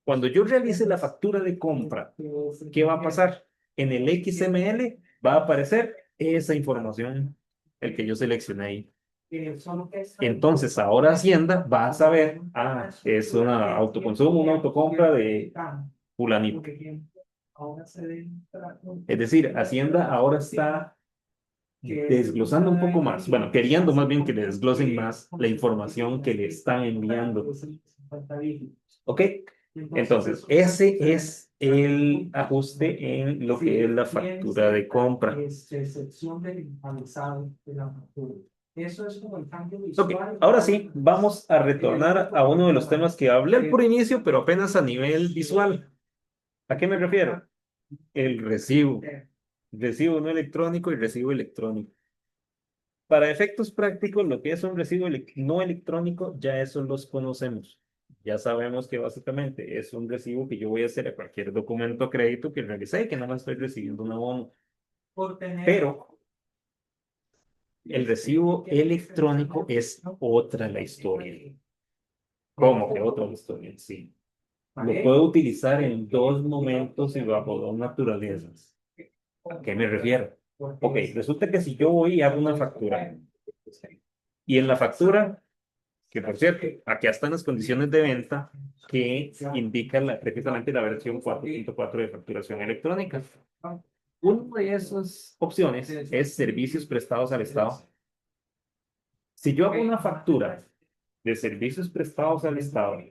Cuando yo realice la factura de compra, ¿qué va a pasar? En el XML va a aparecer esa información, el que yo seleccioné ahí. Entonces, ahora Hacienda va a saber, es un autoconsumo, una autocompra de fulanito. Es decir, Hacienda ahora está desglosando un poco más, bueno, queriendo más bien que le desglosen más la información que le están enviando. ¿Ok? Entonces, ese es el ajuste en lo que es la factura de compra. Eso es como el cambio Ok, visual. ahora sí, vamos a retornar a uno de los temas que hablé por inicio, pero apenas a nivel visual. ¿A qué me refiero? El recibo. Recibo no electrónico y recibo electrónico. Para efectos prácticos, lo que es un recibo no electrónico, ya eso los conocemos. Ya sabemos que básicamente es un recibo que yo voy a hacer a cualquier documento a crédito que realicé y que nada más estoy recibiendo un abono. Por tener. Pero el recibo electrónico es otra la historia. ¿Cómo que otra la historia? Sí. Lo puedo utilizar en dos momentos y bajo dos naturalezas. ¿A qué me refiero? Ok, resulta que si yo voy y hago una factura, y en la factura, que por cierto, aquí están las condiciones de venta que indican precisamente la versión 4.4 de facturación electrónica. Una de esas opciones es servicios prestados al Estado. Si yo hago una factura de servicios prestados al Estado,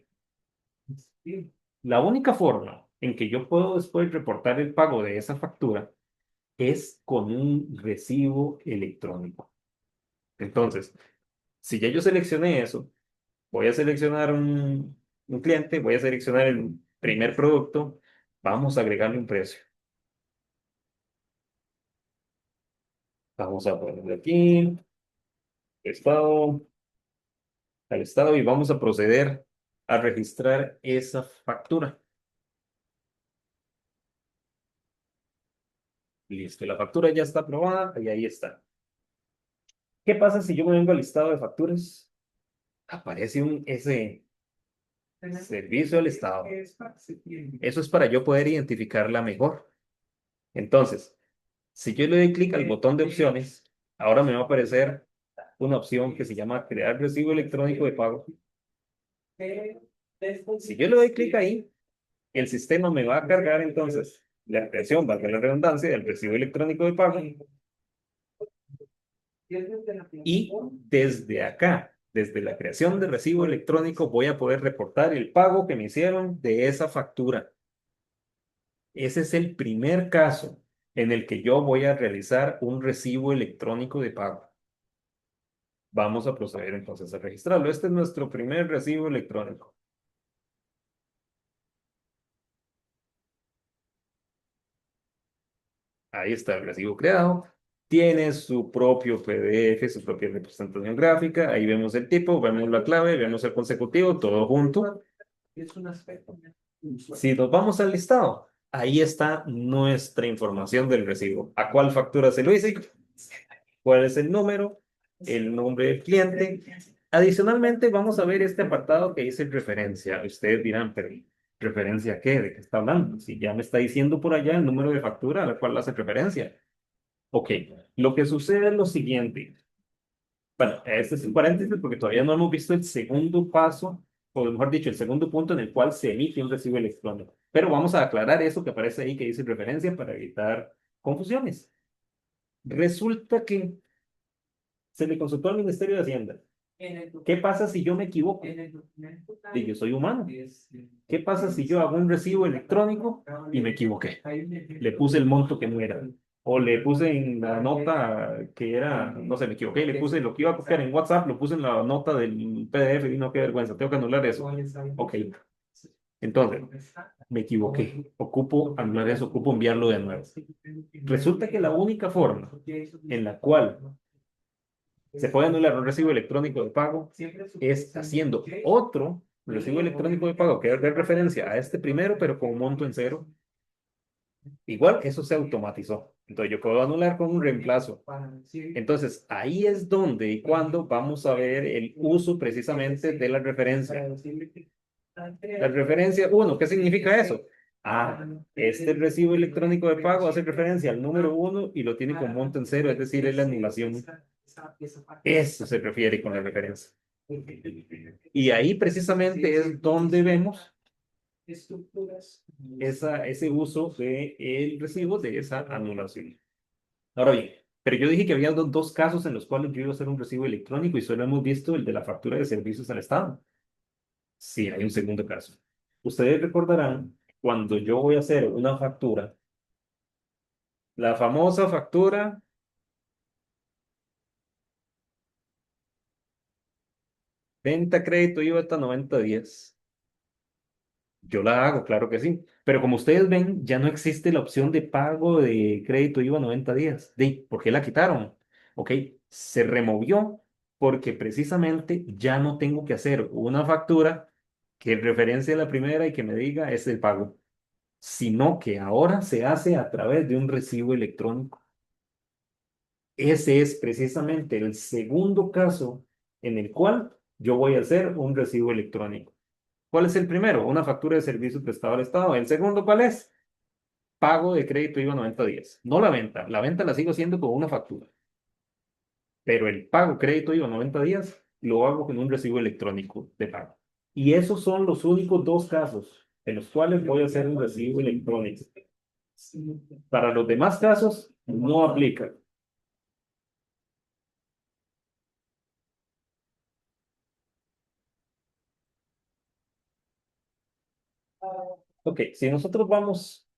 la única forma en que yo puedo después reportar el pago de esa factura es con un recibo electrónico. Entonces, si ya yo seleccioné eso, voy a seleccionar un cliente, voy a seleccionar el primer producto, vamos a agregarle un precio. Vamos a ponerle aquí, estado, al estado y vamos a proceder a registrar esa factura. Listo, la factura ya está aprobada y ahí está. ¿Qué pasa si yo me vengo al listado de facturas? Aparece ese servicio al Estado. Eso es para yo poder identificarla mejor. Entonces, si yo le doy clic al botón de opciones, ahora me va a aparecer una opción que se llama crear recibo electrónico de pago. Si yo le doy clic ahí, el sistema me va a cargar entonces la creación, valga la redundancia, del recibo electrónico de pago. Y desde acá, desde la creación de recibo electrónico, voy a poder reportar el pago que me hicieron de esa factura. Ese es el primer caso en el que yo voy a realizar un recibo electrónico de pago. Vamos a proceder entonces a registrarlo. Este es nuestro primer recibo electrónico. Ahí está el recibo creado. Tiene su propio PDF, su propia representación gráfica. Ahí vemos el tipo, vemos la clave, vemos el consecutivo, todo junto. Es un aspecto. Si nos vamos al listado, ahí está nuestra información del recibo. ¿A cuál factura se lo hice? ¿Cuál es el número? El nombre del cliente. Adicionalmente, vamos a ver este apartado que dice referencia. Ustedes dirán, pero ¿referencia a qué? ¿De qué está hablando? Si ya me está diciendo por allá el número de factura a la cual hace referencia. Ok, lo que sucede es lo siguiente. Bueno, este es un paréntesis porque todavía no hemos visto el segundo paso, o mejor dicho, el segundo punto en el cual se emite un recibo electrónico. Pero vamos a aclarar eso que aparece ahí que dice referencia para evitar confusiones. Resulta que se le consultó al Ministerio de Hacienda. ¿Qué pasa si yo me equivoco? Y yo soy humano. ¿Qué pasa si yo hago un recibo electrónico y me equivoqué? Le puse el monto que no era. O le puse en la nota que era, no sé, me equivoqué, le puse lo que iba a copiar en WhatsApp, lo puse en la nota del PDF y no, qué vergüenza, tengo que anular eso. Ok. Entonces, me equivoqué. Ocupo anular eso, ocupo enviarlo de nuevo. Resulta que la única forma en la cual se puede anular un recibo electrónico de pago es haciendo otro recibo electrónico de pago que dé referencia a este primero, pero con un monto en cero. Igual, eso se automatizó. Entonces, yo puedo anular con un reemplazo. Entonces, ahí es donde y cuando vamos a ver el uso precisamente de la referencia. La referencia, uno, ¿qué significa eso? Ah, este recibo electrónico de pago hace referencia al número uno y lo tiene con monto en cero, es decir, es la anulación. Eso se refiere con la referencia. Y ahí precisamente es donde vemos ese uso del recibo de esa anulación. Ahora bien, pero yo dije que había dos casos en los cuales yo iba a hacer un recibo electrónico y solo hemos visto el de la factura de servicios al Estado. Sí, hay un segundo caso. Ustedes recordarán cuando yo voy a hacer una factura, la famosa factura venta, crédito, IVA hasta 90 días. Yo la hago, claro que sí. Pero como ustedes ven, ya no existe la opción de pago de crédito IVA 90 días. ¿Por qué la quitaron? ¿ok? Se removió porque precisamente ya no tengo que hacer una factura que referencie a la primera y que me diga es el pago, sino que ahora se hace a través de un recibo electrónico. Ese es precisamente el segundo caso en el cual yo voy a hacer un recibo electrónico. ¿Cuál es el primero? Una factura de servicio prestado al Estado. ¿El segundo cuál es? Pago de crédito IVA 90 días. No la venta. La venta la sigo haciendo con una factura. Pero el pago crédito IVA 90 días lo hago con un recibo electrónico de pago. Y esos son los únicos dos casos en los cuales voy a hacer un recibo electrónico. Para los demás casos, no aplica. Ok, si nosotros vamos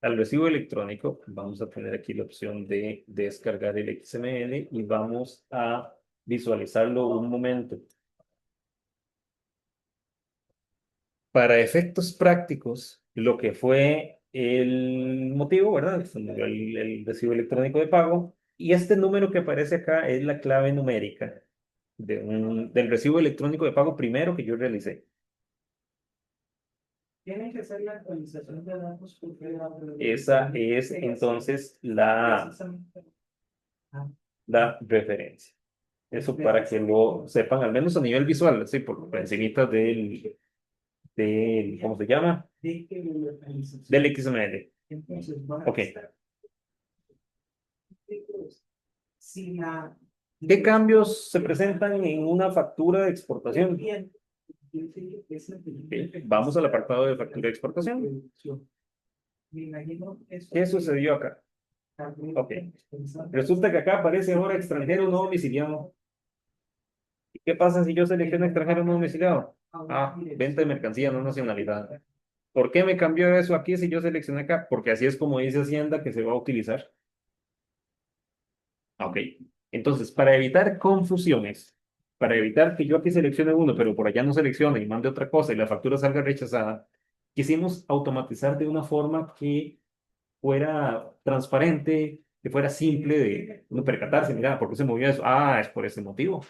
al recibo electrónico, vamos a tener aquí la opción de descargar el XML y vamos a visualizarlo un momento. Para efectos prácticos, lo que fue el motivo, ¿verdad? El recibo electrónico de pago. Y este número que aparece acá es la clave numérica del recibo electrónico de pago primero que yo realicé. Tienen que hacer la actualización de datos porque Esa es entonces la referencia. Eso para que lo sepan, al menos a nivel visual, sí, por encimita ¿cómo se llama? Del XML. Entonces, van a Ok. estar si la ¿Qué cambios se presentan en una factura de exportación? Vamos al apartado de factura de exportación. Me imagino eso. ¿Qué sucedió acá? Ok. Resulta que acá aparece ahora extranjero no domiciliado. ¿Y qué pasa si yo selecciono extranjero no domiciliado? Ah, venta de mercancía, no nacionalidad. ¿Por qué me cambió eso aquí si yo seleccioné acá? Porque así es como dice Hacienda que se va a utilizar. Ok. Entonces, para evitar confusiones, para evitar que yo aquí seleccione uno, pero por allá no seleccione y mande otra cosa y la factura salga rechazada, quisimos automatizar de una forma que fuera transparente, que fuera simple de no percatarse, mira, ¿por qué se movió eso? Ah, es por ese motivo.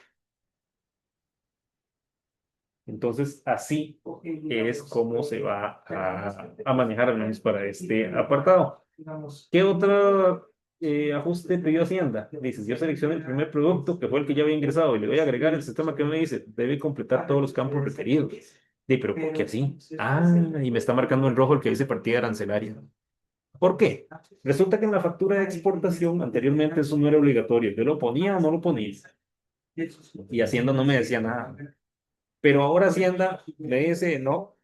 Entonces, así es como se va a manejar al menos para este apartado. ¿Qué otro ajuste pidió Hacienda? Dices, yo selecciono el primer producto, que fue el que ya había ingresado, y le voy a agregar el sistema que me dice, debe completar todos los campos requeridos. Sí, pero ¿por qué así? Ah, y me está marcando en rojo el que dice partida arancelaria. ¿Por qué? Resulta que en la factura de exportación anteriormente eso no era obligatorio. Yo lo ponía o no lo ponía. Y Hacienda no me decía nada. Pero ahora Hacienda me dice, no,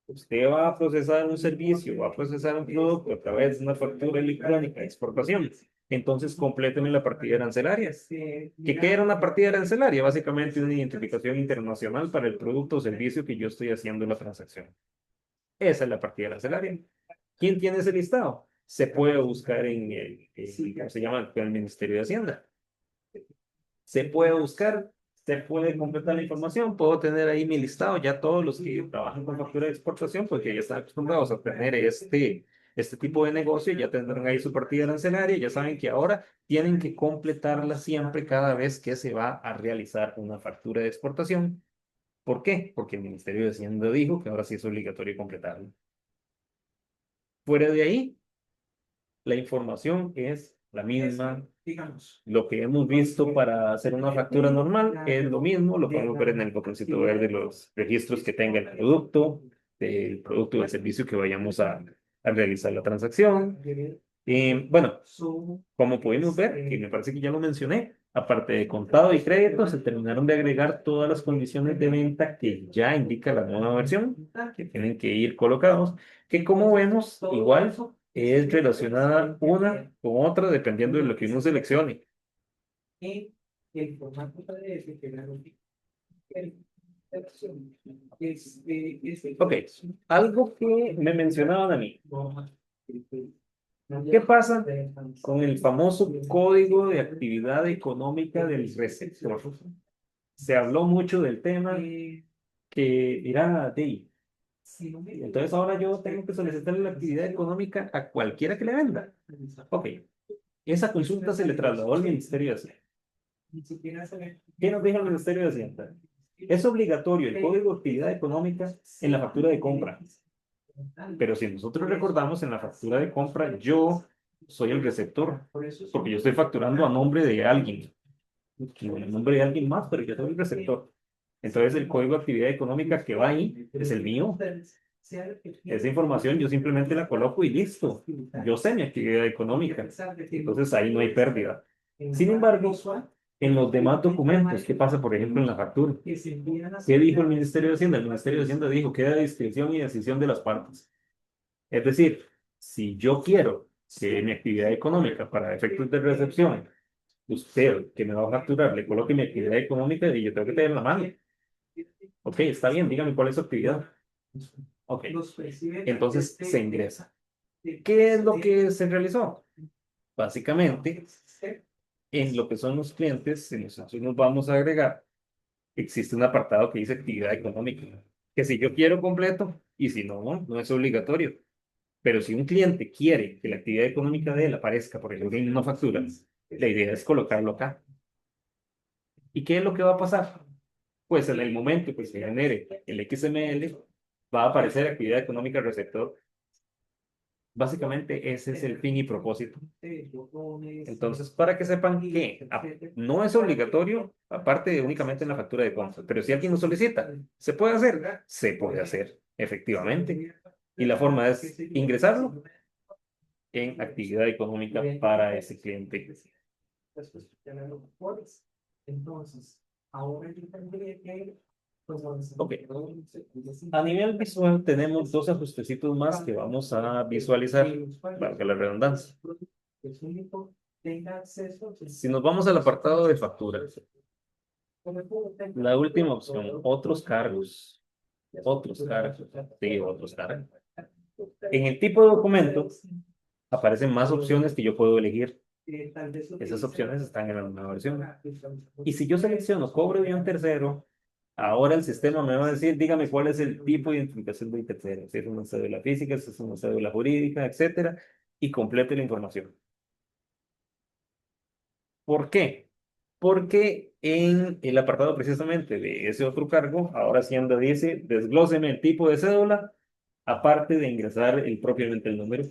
usted va a procesar un servicio, va a procesar un producto a través de una factura electrónica de exportación. Entonces, compléteme la partida arancelaria. ¿Qué era una partida arancelaria? Básicamente una identificación internacional para el producto o servicio que yo estoy haciendo en la transacción. Esa es la partida arancelaria. ¿Quién tiene ese listado? Se puede buscar ¿cómo se llama? En el Ministerio de Hacienda. Se puede buscar, se puede completar la información, puedo tener ahí mi listado, ya todos los que trabajan con factura de exportación, porque ya están acostumbrados a tener este tipo de negocio, ya tendrán ahí su partida arancelaria, ya saben que ahora tienen que completarla siempre cada vez que se va a realizar una factura de exportación. ¿Por qué? Porque el Ministerio de Hacienda dijo que ahora sí es obligatorio completarlo. Fuera de ahí, la información es la misma. Digamos, Lo que hemos visto para hacer una factura normal es lo mismo, lo podemos ver en el botoncito verde, los registros que tenga el producto, del producto o del servicio que vayamos a realizar la transacción. Bueno, como pudimos ver, y me parece que ya lo mencioné, aparte de contado y crédito, se terminaron de agregar todas las condiciones de venta que ya indica la nueva versión, que tienen que ir colocados, que como vemos, igual es relacionada una con otra dependiendo de lo que uno seleccione. en el formato PDF que la Ok, algo que me mencionaban a mí. ¿Qué pasa con el famoso código de actividad económica del receptor? Se habló mucho del tema que dirá DI. Entonces ahora yo tengo que solicitar la actividad económica a cualquiera que le venda. Ok. Esa consulta se le trasladó al Ministerio de Hacienda. Ni siquiera se ve. ¿Qué nos dijo el Ministerio de Hacienda? Es obligatorio el código de actividad económica en la factura de compra. Pero si nosotros recordamos, en la factura de compra, yo soy el receptor, porque yo estoy facturando a nombre de alguien, no en nombre de alguien más, pero yo soy el receptor. Entonces, el código de actividad económica que va ahí es el mío. Esa información yo simplemente la coloco y listo. Yo sé mi actividad económica. Entonces, ahí no hay pérdida. Sin embargo, en los demás documentos, ¿qué pasa, por ejemplo, en la factura? ¿Qué dijo el Ministerio de Hacienda? El Ministerio de Hacienda dijo que queda discreción y decisión de las partes. Es decir, si yo quiero que mi actividad económica para efectos de recepción, usted que me va a facturar le coloque mi actividad económica y yo tengo que tener la mano. Ok, está bien, dígame cuál es su actividad. Ok, entonces se ingresa. ¿Qué es lo que se realizó? Básicamente, en lo que son los clientes, si nosotros nos vamos a agregar, existe un apartado que dice actividad económica, que si yo quiero completo y si no, no es obligatorio. Pero si un cliente quiere que la actividad económica de él aparezca, por ejemplo, en una factura, la idea es colocarlo acá. ¿Y qué es lo que va a pasar? Pues en el momento que se genere el XML, va a aparecer actividad económica receptor. Básicamente ese es el fin y propósito. Entonces, para que sepan que no es obligatorio, aparte de únicamente en la factura de compra, pero si alguien lo solicita, ¿se puede hacer? Se puede hacer, efectivamente. Y la forma es ingresarlo en actividad económica para ese cliente. Entonces, ahora yo tendría que, pues, Ok. A nivel visual tenemos dos ajustecitos más que vamos a visualizar, valga la redundancia. Si nos vamos al apartado de facturas, la última opción, otros cargos. Otros cargos. Sí, otros cargos. En el tipo de documento aparecen más opciones que yo puedo elegir. Esas opciones están en la nueva versión. Y si yo selecciono cobro de un tercero, ahora el sistema me va a decir, dígame cuál es el tipo de identificación de un tercero. Si es una cédula física, si es una cédula jurídica, etcétera, y complete la información. ¿Por qué? Porque en el apartado precisamente de ese otro cargo, ahora Hacienda dice, desglóseme el tipo de cédula, aparte de ingresar propiamente el número.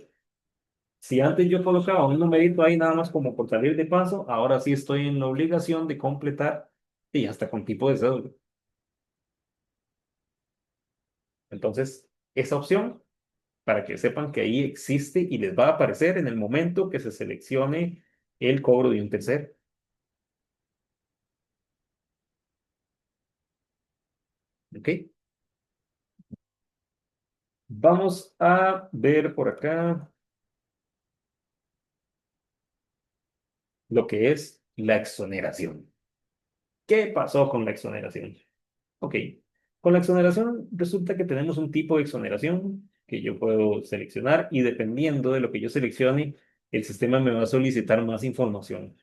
Si antes yo colocaba un numerito ahí nada más como por salir de paso, ahora sí estoy en la obligación de completar y hasta con tipo de cédula. Entonces, esa opción, para que sepan que ahí existe y les va a aparecer en el momento que se seleccione el cobro de un tercero. ¿Ok? Vamos a ver por acá lo que es la exoneración. ¿Qué pasó con la exoneración? Ok, con la exoneración resulta que tenemos un tipo de exoneración que yo puedo seleccionar y dependiendo de lo que yo seleccione, el sistema me va a solicitar más información.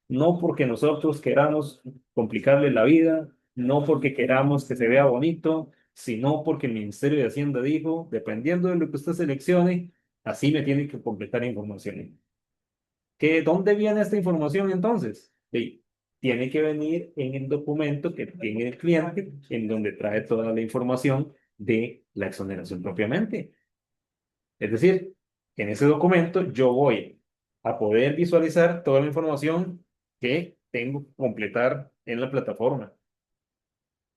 No porque nosotros queramos complicarle la vida, no porque queramos que se vea bonito, sino porque el Ministerio de Hacienda dijo, dependiendo de lo que usted seleccione, así me tiene que completar información. ¿Dónde viene esta información entonces? Sí, tiene que venir en el documento que tiene el cliente, en donde trae toda la información de la exoneración propiamente. Es decir, en ese documento yo voy a poder visualizar toda la información que tengo que completar en la plataforma.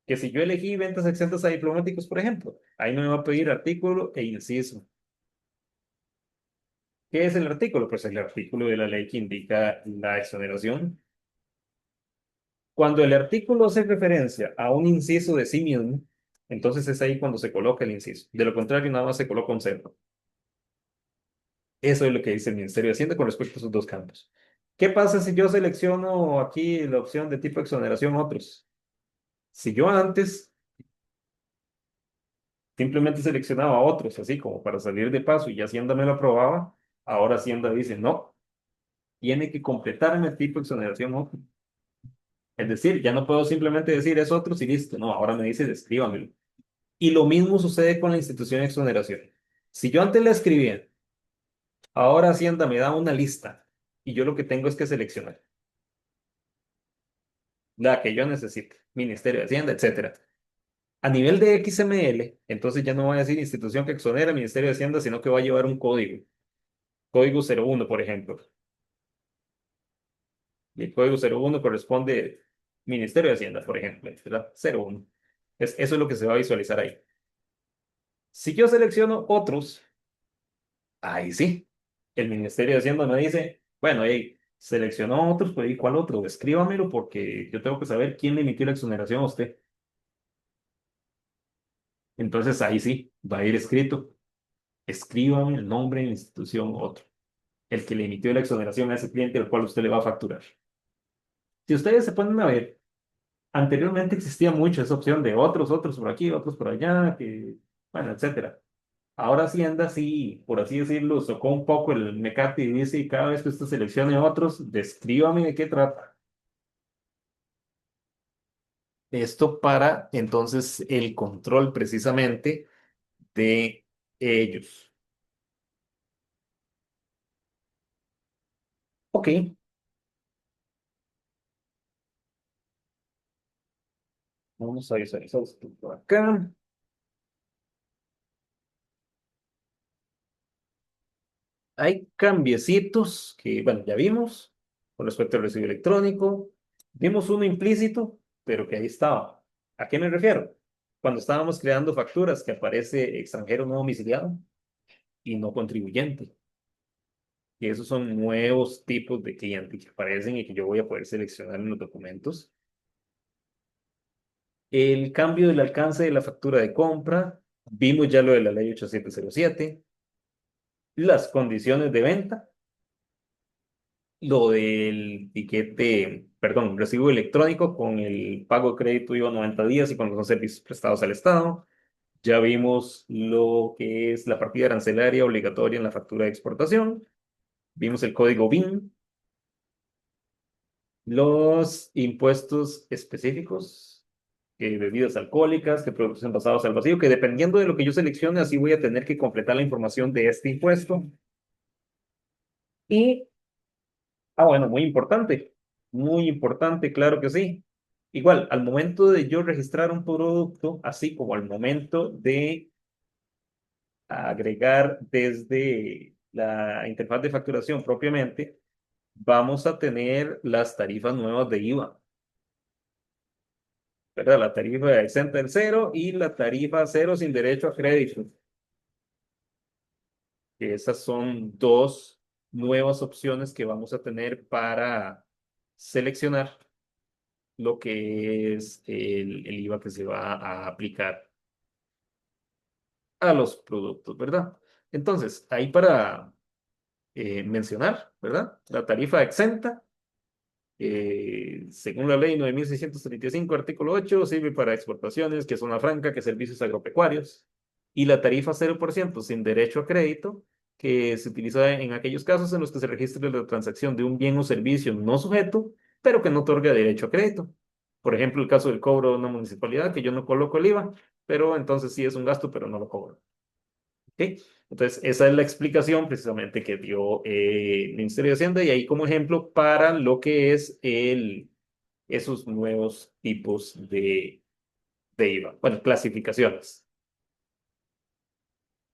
Que si yo elegí ventas exentas a diplomáticos, por ejemplo, ahí me va a pedir artículo e inciso. ¿Qué es el artículo? Pues el artículo de la ley que indica la exoneración. Cuando el artículo hace referencia a un inciso de sí mismo, entonces es ahí cuando se coloca el inciso. De lo contrario, nada más se coloca un cero. Eso es lo que dice el Ministerio de Hacienda con respecto a esos dos campos. ¿Qué pasa si yo selecciono aquí la opción de tipo exoneración otros? Si yo antes simplemente seleccionaba otros, así como para salir de paso y ya Hacienda me lo aprobaba, ahora Hacienda dice no, tiene que completarme el tipo exoneración otro. Es decir, ya no puedo simplemente decir es otro y listo. No, ahora me dice descríbamelo. Y lo mismo sucede con la institución de exoneración. Si yo antes la escribía, ahora Hacienda me da una lista y yo lo que tengo es que seleccionar la que yo necesite, Ministerio de Hacienda, etcétera. A nivel de XML, entonces ya no va a decir institución que exonera Ministerio de Hacienda, sino que va a llevar un código, código 01, por ejemplo. Y el código 01 corresponde Ministerio de Hacienda, por ejemplo, ¿verdad? 01. Eso es lo que se va a visualizar ahí. Si yo selecciono otros, ahí sí, el Ministerio de Hacienda me dice, bueno, hey, seleccionó otros, pues ¿y cuál otro? Escríbamelo porque yo tengo que saber quién le emitió la exoneración a usted. Entonces ahí sí, va a ir escrito, escríbame el nombre de la institución otro, el que le emitió la exoneración a ese cliente al cual usted le va a facturar. Si ustedes se ponen a ver, anteriormente existía mucho esa opción de otros por aquí, otros por allá, que, bueno, etcétera. Ahora Hacienda sí, por así decirlo, socó un poco el mecate y dice, cada vez que usted seleccione otros, descríbame de qué trata. Esto para entonces el control precisamente de ellos. Ok, vamos a visualizar esto por acá. Hay cambiecitos que, bueno, ya vimos con respecto al recibo electrónico. Vimos uno implícito, pero que ahí estaba. ¿A qué me refiero? Cuando estábamos creando facturas que aparece extranjero no domiciliado y no contribuyente. Y esos son nuevos tipos de cliente que aparecen y que yo voy a poder seleccionar en los documentos. El cambio del alcance de la factura de compra. Vimos ya lo de la ley 8707. Las condiciones de venta. Lo del tiquete, perdón, recibo electrónico con el pago de crédito IVA 90 días y cuando son servicios prestados al Estado. Ya vimos lo que es la partida arancelaria obligatoria en la factura de exportación. Vimos el código BIN, los impuestos específicos, que bebidas alcohólicas, que productos envasados al vacío, que dependiendo de lo que yo seleccione, así voy a tener que completar la información de este impuesto. Y bueno, muy importante, claro que sí. Igual, al momento de yo registrar un producto, así como al momento de agregar desde la interfaz de facturación propiamente, vamos a tener las tarifas nuevas de IVA, ¿verdad? La tarifa exenta del cero y la tarifa cero sin derecho a crédito. Que esas son dos nuevas opciones que vamos a tener para seleccionar lo que es el IVA que se va a aplicar a los productos, ¿verdad? Entonces, ahí para mencionar, ¿verdad? La tarifa exenta, según la ley 9635 artículo 8 sirve para exportaciones, que es zona franca, que servicios agropecuarios, y la tarifa 0% sin derecho a crédito, que se utiliza en aquellos casos en los que se registre la transacción de un bien o servicio no sujeto, pero que no otorga derecho a crédito. Por ejemplo, el caso del cobro de una municipalidad, que yo no coloco el IVA, pero entonces sí es un gasto, pero no lo cobro. ¿Ok? Entonces, esa es la explicación precisamente que dio el Ministerio de Hacienda y ahí como ejemplo para lo que es esos nuevos tipos de IVA. Bueno, clasificaciones.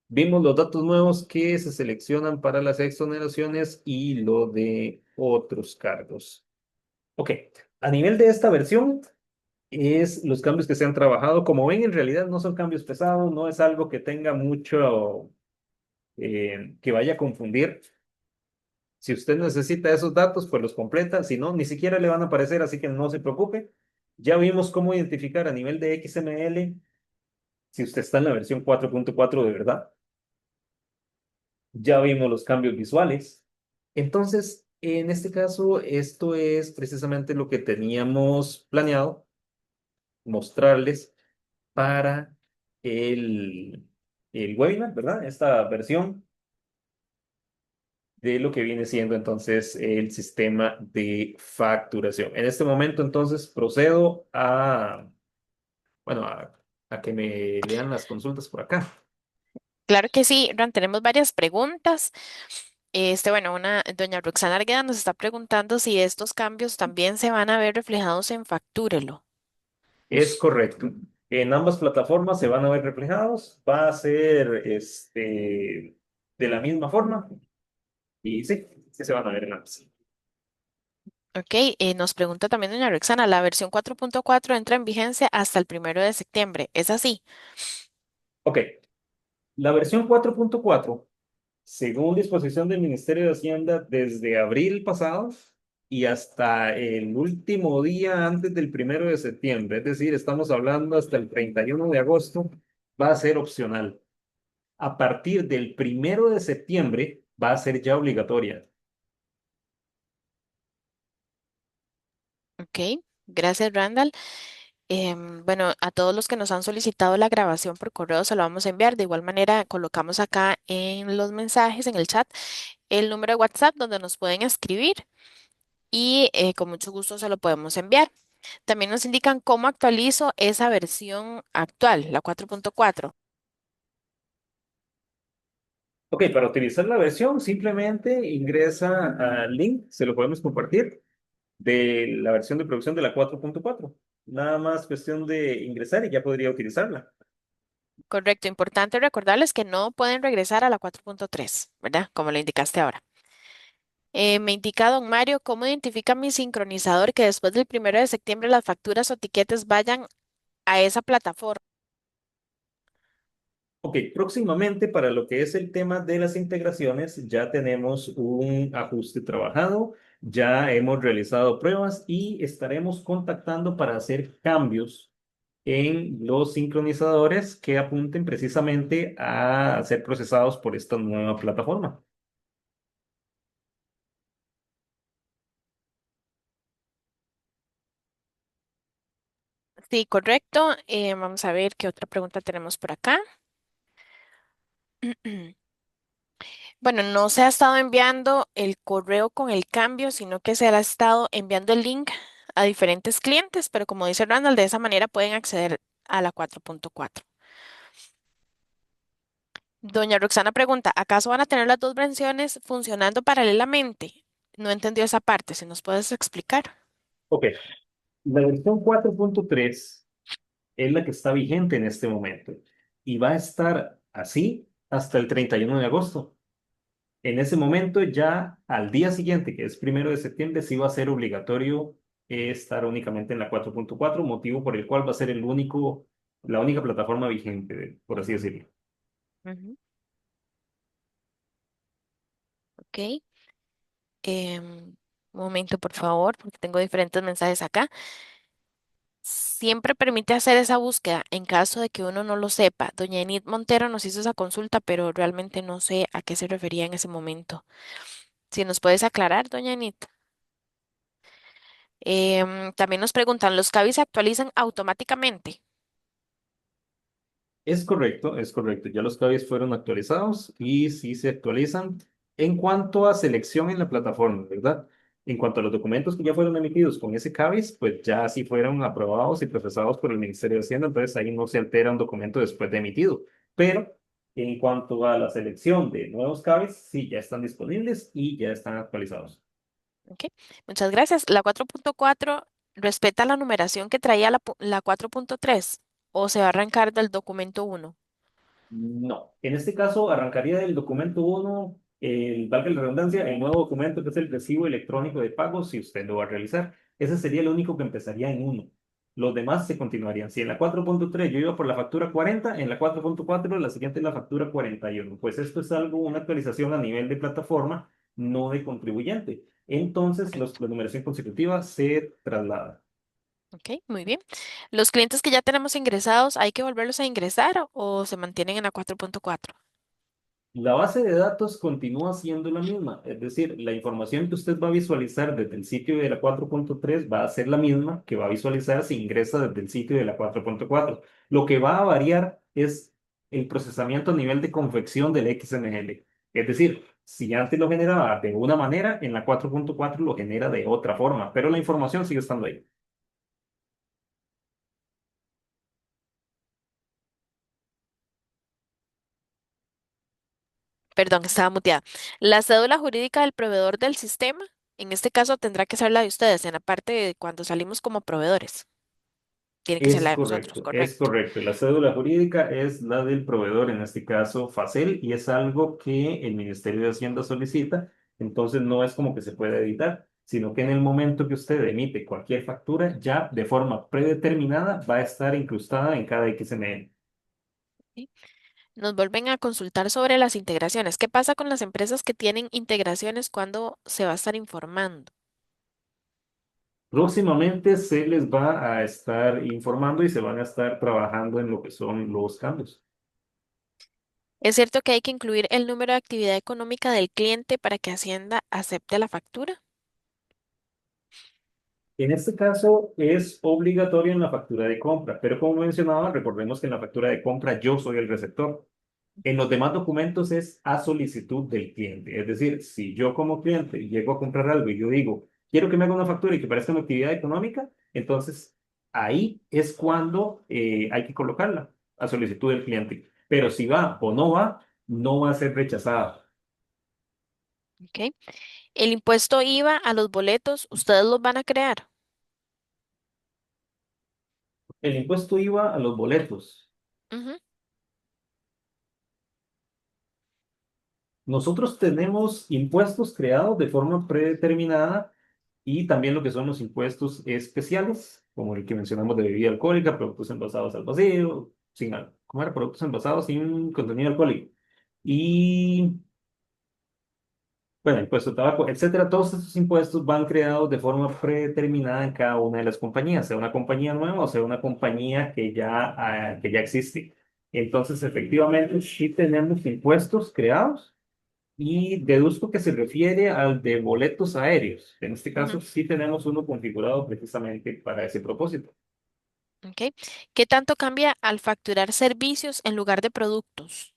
Vimos los datos nuevos que se seleccionan para las exoneraciones y lo de otros cargos. Ok, a nivel de esta versión es los cambios que se han trabajado. Como ven, en realidad no son cambios pesados, no es algo que tenga mucho, que vaya a confundir. Si usted necesita esos datos, pues los completa. Si no, ni siquiera le van a aparecer, así que no se preocupe. Ya vimos cómo identificar a nivel de XML si usted está en la versión 4.4 de verdad. Ya vimos los cambios visuales. Entonces, en este caso, esto es precisamente lo que teníamos planeado mostrarles para el webinar, ¿verdad? Esta versión de lo que viene siendo entonces el sistema de facturación. En este momento entonces procedo bueno, a que me lean las consultas por acá. Claro que sí, Ron, tenemos varias preguntas. Bueno, doña Roxana Argueda nos está preguntando si estos cambios también se van a ver reflejados en Factúrelo. Es correcto. En ambas plataformas se van a ver reflejados. Va a ser de la misma forma. Y sí, sí se van a ver en ambas. Ok, nos pregunta también doña Roxana, la versión 4.4 entra en vigencia hasta el 1 de septiembre. ¿Es así? Ok, la versión 4.4, según disposición del Ministerio de Hacienda, desde abril pasado y hasta el último día antes del 1 de septiembre, es decir, estamos hablando hasta el 31 de agosto, va a ser opcional. A partir del 1 de septiembre va a ser ya obligatoria. Ok, gracias Randall. Bueno, a todos los que nos han solicitado la grabación por correo se lo vamos a enviar. De igual manera, colocamos acá en los mensajes, en el chat, el número de WhatsApp donde nos pueden escribir y con mucho gusto se lo podemos enviar. También nos indican cómo actualizo esa versión actual, la 4.4. Ok, para utilizar la versión, simplemente ingresa al link, se lo podemos compartir, de la versión de producción de la 4.4. Nada más cuestión de ingresar y ya podría utilizarla. Correcto, importante recordarles que no pueden regresar a la 4.3, ¿verdad? Como le indicaste ahora. Me indica don Mario cómo identifica mi sincronizador que después del 1 de septiembre las facturas o tiquetes vayan a esa plataforma. Ok, próximamente para lo que es el tema de las integraciones, ya tenemos un ajuste trabajado, ya hemos realizado pruebas y estaremos contactando para hacer cambios en los sincronizadores que apunten precisamente a ser procesados por esta nueva plataforma. Sí, correcto. Vamos a ver qué otra pregunta tenemos por acá. Bueno, no se ha estado enviando el correo con el cambio, sino que se le ha estado enviando el link a diferentes clientes, pero como dice Randall, de esa manera pueden acceder a la 4.4. Doña Roxana pregunta, ¿acaso van a tener las dos versiones funcionando paralelamente? No entendió esa parte, ¿si nos puedes explicar? Ok, la versión 4.3 es la que está vigente en este momento y va a estar así hasta el 31 de agosto. En ese momento, ya al día siguiente, que es 1 de septiembre, sí va a ser obligatorio estar únicamente en la 4.4, motivo por el cual va a ser la única plataforma vigente, por así decirlo. Ujú, ok. Un momento, por favor, porque tengo diferentes mensajes acá. Siempre permite hacer esa búsqueda en caso de que uno no lo sepa. Doña Enid Montero nos hizo esa consulta, pero realmente no sé a qué se refería en ese momento. Si nos puedes aclarar, doña Enid. También nos preguntan, ¿los CABIs se actualizan automáticamente? Es correcto, es correcto. Ya los cables fueron actualizados y sí se actualizan en cuanto a selección en la plataforma, ¿verdad? En cuanto a los documentos que ya fueron emitidos con ese CABIS, pues ya sí fueron aprobados y procesados por el Ministerio de Hacienda, entonces ahí no se altera un documento después de emitido. Pero en cuanto a la selección de nuevos CABIS, sí ya están disponibles y ya están actualizados. Ok, muchas gracias. La 4.4 respeta la numeración que traía la 4.3 o se va a arrancar del documento 1. No, en este caso arrancaría del documento uno, valga la redundancia, el nuevo documento que es el recibo electrónico de pago, si usted lo va a realizar. Ese sería el único que empezaría en uno. Los demás se continuarían. Si en la 4.3 yo iba por la factura 40, en la 4.4 la siguiente es la factura 41. Pues esto es algo, una actualización a nivel de plataforma, no de contribuyente. Entonces la numeración consecutiva se traslada. Ok, muy bien. ¿Los clientes que ya tenemos ingresados, hay que volverlos a ingresar o se mantienen en la 4.4? La base de datos continúa siendo la misma, es decir, la información que usted va a visualizar desde el sitio de la 4.3 va a ser la misma que va a visualizar si ingresa desde el sitio de la 4.4. Lo que va a variar es el procesamiento a nivel de confección del XML. Es decir, si antes lo generaba de una manera, en la 4.4 lo genera de otra forma, pero la información sigue estando ahí. Perdón, estaba muteada. La cédula jurídica del proveedor del sistema, en este caso tendrá que ser la de ustedes, en la parte de cuando salimos como proveedores. Tiene que ser la de nosotros, Es correcto. correcto. La cédula jurídica es la del proveedor, en este caso Facel, y es algo que el Ministerio de Hacienda solicita, entonces no es como que se pueda editar, sino que en el momento que usted emite cualquier factura, ya de forma predeterminada va a estar incrustada en cada XML. ¿Sí? Nos vuelven a consultar sobre las integraciones. ¿Qué pasa con las empresas que tienen integraciones cuando se va a estar informando? Próximamente se les va a estar informando y se van a estar trabajando en lo que son los cambios. ¿Es cierto que hay que incluir el número de actividad económica del cliente para que Hacienda acepte la factura? En este caso es obligatorio en la factura de compra, pero como mencionaba, recordemos que en la factura de compra yo soy el receptor. En los demás documentos es a solicitud del cliente. Es decir, si yo como cliente llego a comprar algo y yo digo, quiero que me haga una factura y que parezca una actividad económica, entonces ahí es cuando hay que colocarla a solicitud del cliente. Pero si va o no va, no va a ser rechazada. ¿Ok? El impuesto IVA a los boletos, ¿ustedes los van a crear? El impuesto IVA a los boletos. Ujú, Nosotros tenemos impuestos creados de forma predeterminada y también lo que son los impuestos especiales, como el que mencionamos de bebida alcohólica, productos envasados al vacío, ¿cómo era? Productos envasados sin contenido alcohólico. Y, bueno, impuesto de tabaco, etcétera. Todos estos impuestos van creados de forma predeterminada en cada una de las compañías, sea una compañía nueva o sea una compañía que ya existe. Entonces, efectivamente, sí tenemos impuestos creados y deduzco que se refiere al de boletos aéreos. En este caso, ujú, sí tenemos uno configurado precisamente para ese propósito. ¿ok? ¿Qué tanto cambia al facturar servicios en lugar de productos?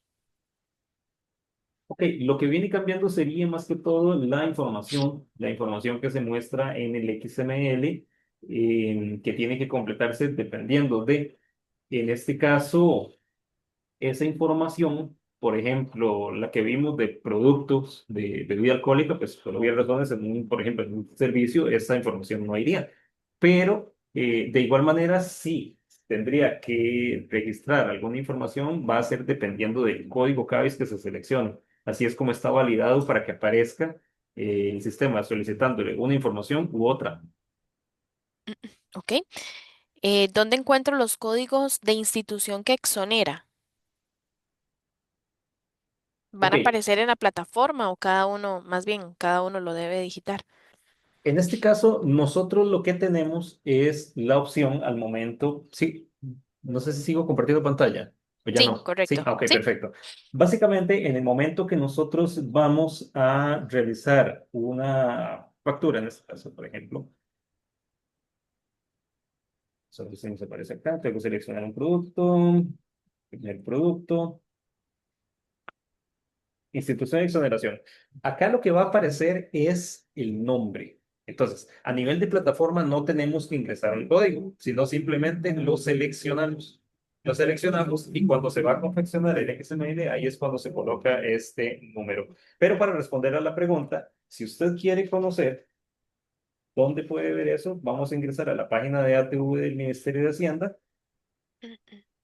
Ok, lo que viene cambiando sería más que todo la información que se muestra en el XML, que tiene que completarse dependiendo de, en este caso, esa información, por ejemplo, la que vimos de productos de bebida alcohólica, pues por obvias razones, por ejemplo, en un servicio, esa información no iría. Pero de igual manera, sí tendría que registrar alguna información, va a ser dependiendo del código CABIS que se seleccione. Así es como está validado para que aparezca el sistema solicitándole una información u otra. ¿Ok? ¿Dónde encuentro los códigos de institución que exonera? ¿Van Ok, a aparecer en la plataforma o cada uno, más bien, cada uno lo debe digitar? en este caso, nosotros lo que tenemos es la opción al momento, sí, no sé si sigo compartiendo pantalla, o ya Sí, no. Sí, correcto. ah, ok, Sí. perfecto. Básicamente, en el momento que nosotros vamos a realizar una factura, en este caso, por ejemplo, solo se nos aparece acá, tengo que seleccionar un producto, primer producto. Institución de exoneración. Acá lo que va a aparecer es el nombre. Entonces, a nivel de plataforma no tenemos que ingresar el código, sino simplemente lo seleccionamos. Lo seleccionamos y cuando se va a confeccionar el XML, ahí es cuando se coloca este número. Pero para responder a la pregunta, si usted quiere conocer dónde puede ver eso, vamos a ingresar a la página de ATV del Ministerio de Hacienda,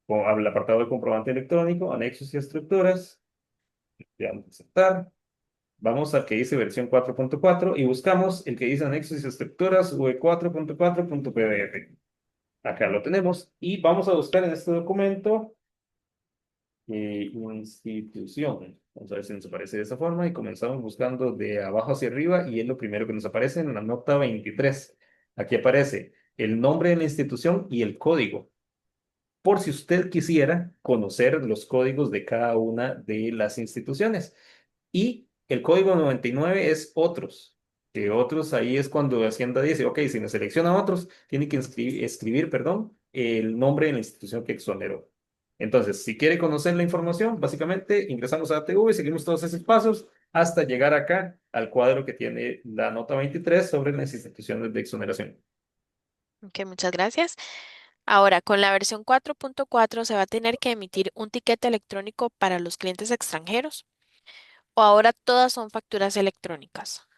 o al apartado de comprobante electrónico, anexos y estructuras. Le damos a aceptar. Vamos al que dice versión 4.4 y buscamos el que dice anexos y estructuras v4.4.pdf. Acá lo tenemos y vamos a buscar en este documento institución. Vamos a ver si nos aparece de esa forma y comenzamos buscando de abajo hacia arriba y es lo primero que nos aparece en la nota 23. Aquí aparece el nombre de la institución y el código, por si usted quisiera conocer los códigos de cada una de las instituciones. Y el código 99 es otros, que otros ahí es cuando Hacienda dice, ok, si me selecciona otros, tiene que escribir, perdón, el nombre de la institución que exoneró. Entonces, si quiere conocer la información, básicamente ingresamos a ATV, seguimos todos esos pasos hasta llegar acá al cuadro que tiene la nota 23 sobre las instituciones de exoneración. Ok, muchas gracias. Ahora, con la versión 4.4 se va a tener que emitir un tiquete electrónico para los clientes extranjeros. ¿O ahora todas son facturas electrónicas?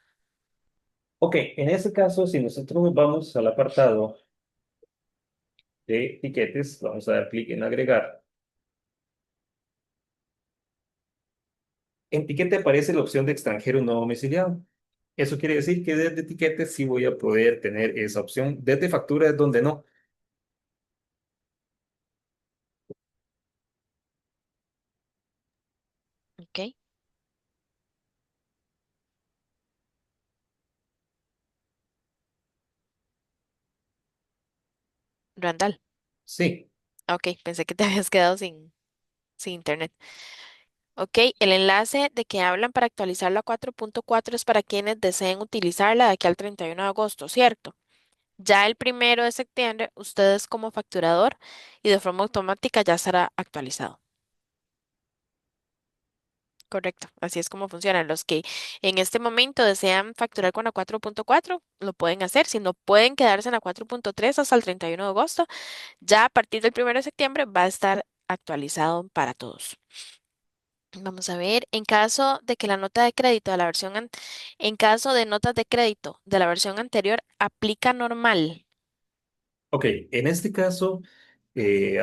Ok, en ese caso, si nosotros vamos al apartado de tiquetes, vamos a dar clic en agregar. En tiquete aparece la opción de extranjero no domiciliado. Eso quiere decir que desde tiquetes sí voy a poder tener esa opción. Desde factura es donde no. Ok, Randall. Sí, Ok, pensé que te habías quedado sin internet. Ok, el enlace de que hablan para actualizar la 4.4 es para quienes deseen utilizarla de aquí al 31 de agosto, ¿cierto? Ya el 1 de septiembre, ustedes como facturador y de forma automática ya estará actualizado. Correcto, así es como funcionan. Los que en este momento desean facturar con la 4.4 lo pueden hacer. Si no pueden quedarse en la 4.3 hasta el 31 de agosto, ya a partir del 1 de septiembre va a estar actualizado para todos. Vamos a ver, en caso de que la nota de crédito de la en caso de notas de crédito de la versión anterior, aplica normal. ok, en este caso,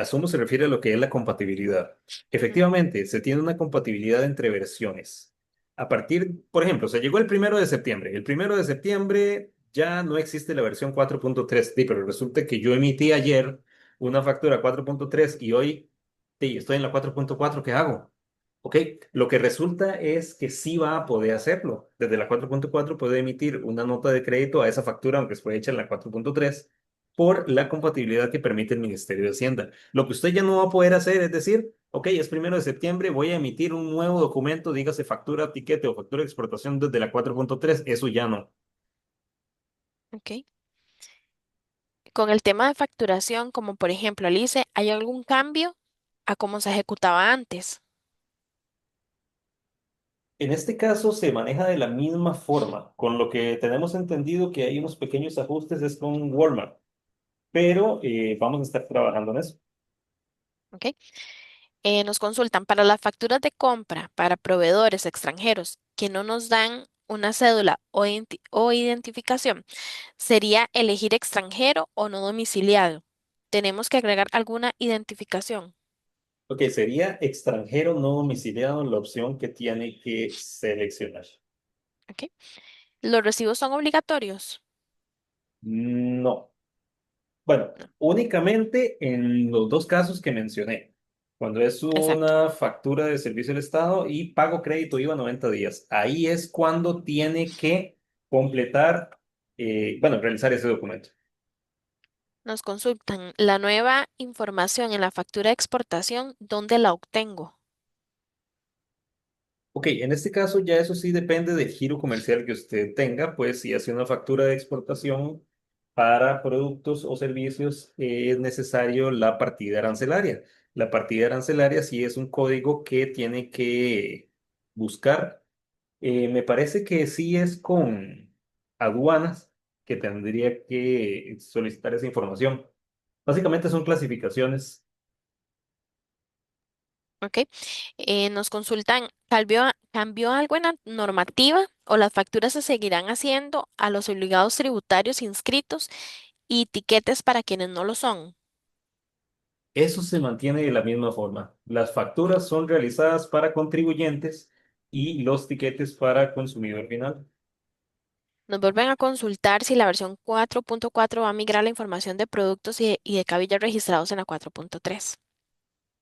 asumo se refiere a lo que es la compatibilidad. Ujú. Efectivamente, se tiene una compatibilidad entre versiones. A partir, por ejemplo, se llegó el 1 de septiembre. El 1 de septiembre ya no existe la versión 4.3, sí, pero resulta que yo emití ayer una factura 4.3 y hoy sí, estoy en la 4.4. ¿Qué hago? Ok, lo que resulta es que sí va a poder hacerlo. Desde la 4.4 puede emitir una nota de crédito a esa factura, aunque fue hecha en la 4.3 por la compatibilidad que permite el Ministerio de Hacienda. Lo que usted ya no va a poder hacer es decir, ok, es 1 de septiembre, voy a emitir un nuevo documento, dígase factura, tiquete o factura de exportación desde la 4.3, eso ya no. Ok. Con el tema de facturación, como por ejemplo, Alice, ¿hay algún cambio a cómo se ejecutaba antes? En este caso se maneja de la misma forma, con lo que tenemos entendido que hay unos pequeños ajustes es con Walmart, pero vamos a estar trabajando en eso. Ok. Nos consultan para las facturas de compra para proveedores extranjeros que no nos dan una cédula o identificación. Sería elegir extranjero o no domiciliado. Tenemos que agregar alguna identificación. Ok, sería extranjero no domiciliado la opción que tiene que seleccionar. ¿Ok? ¿Los recibos son obligatorios? No. Bueno, No, únicamente en los dos casos que mencioné. Cuando es exacto. una factura de servicio del Estado y pago crédito IVA 90 días. Ahí es cuando tiene que completar, bueno, realizar ese documento. Nos consultan la nueva información en la factura de exportación, ¿dónde la obtengo? Ok, en este caso ya eso sí depende del giro comercial que usted tenga, pues si hace una factura de exportación para productos o servicios es necesario la partida arancelaria. La partida arancelaria sí es un código que tiene que buscar. Me parece que sí es con aduanas que tendría que solicitar esa información. Básicamente son clasificaciones. ¿Ok? Nos consultan, ¿cambió algo en la normativa o las facturas se seguirán haciendo a los obligados tributarios inscritos y tiquetes para quienes no lo son? Eso se mantiene de la misma forma. Las facturas son realizadas para contribuyentes y los tiquetes para consumidor final. Nos vuelven a consultar si la versión 4.4 va a migrar la información de productos y de cabillas registrados en la 4.3.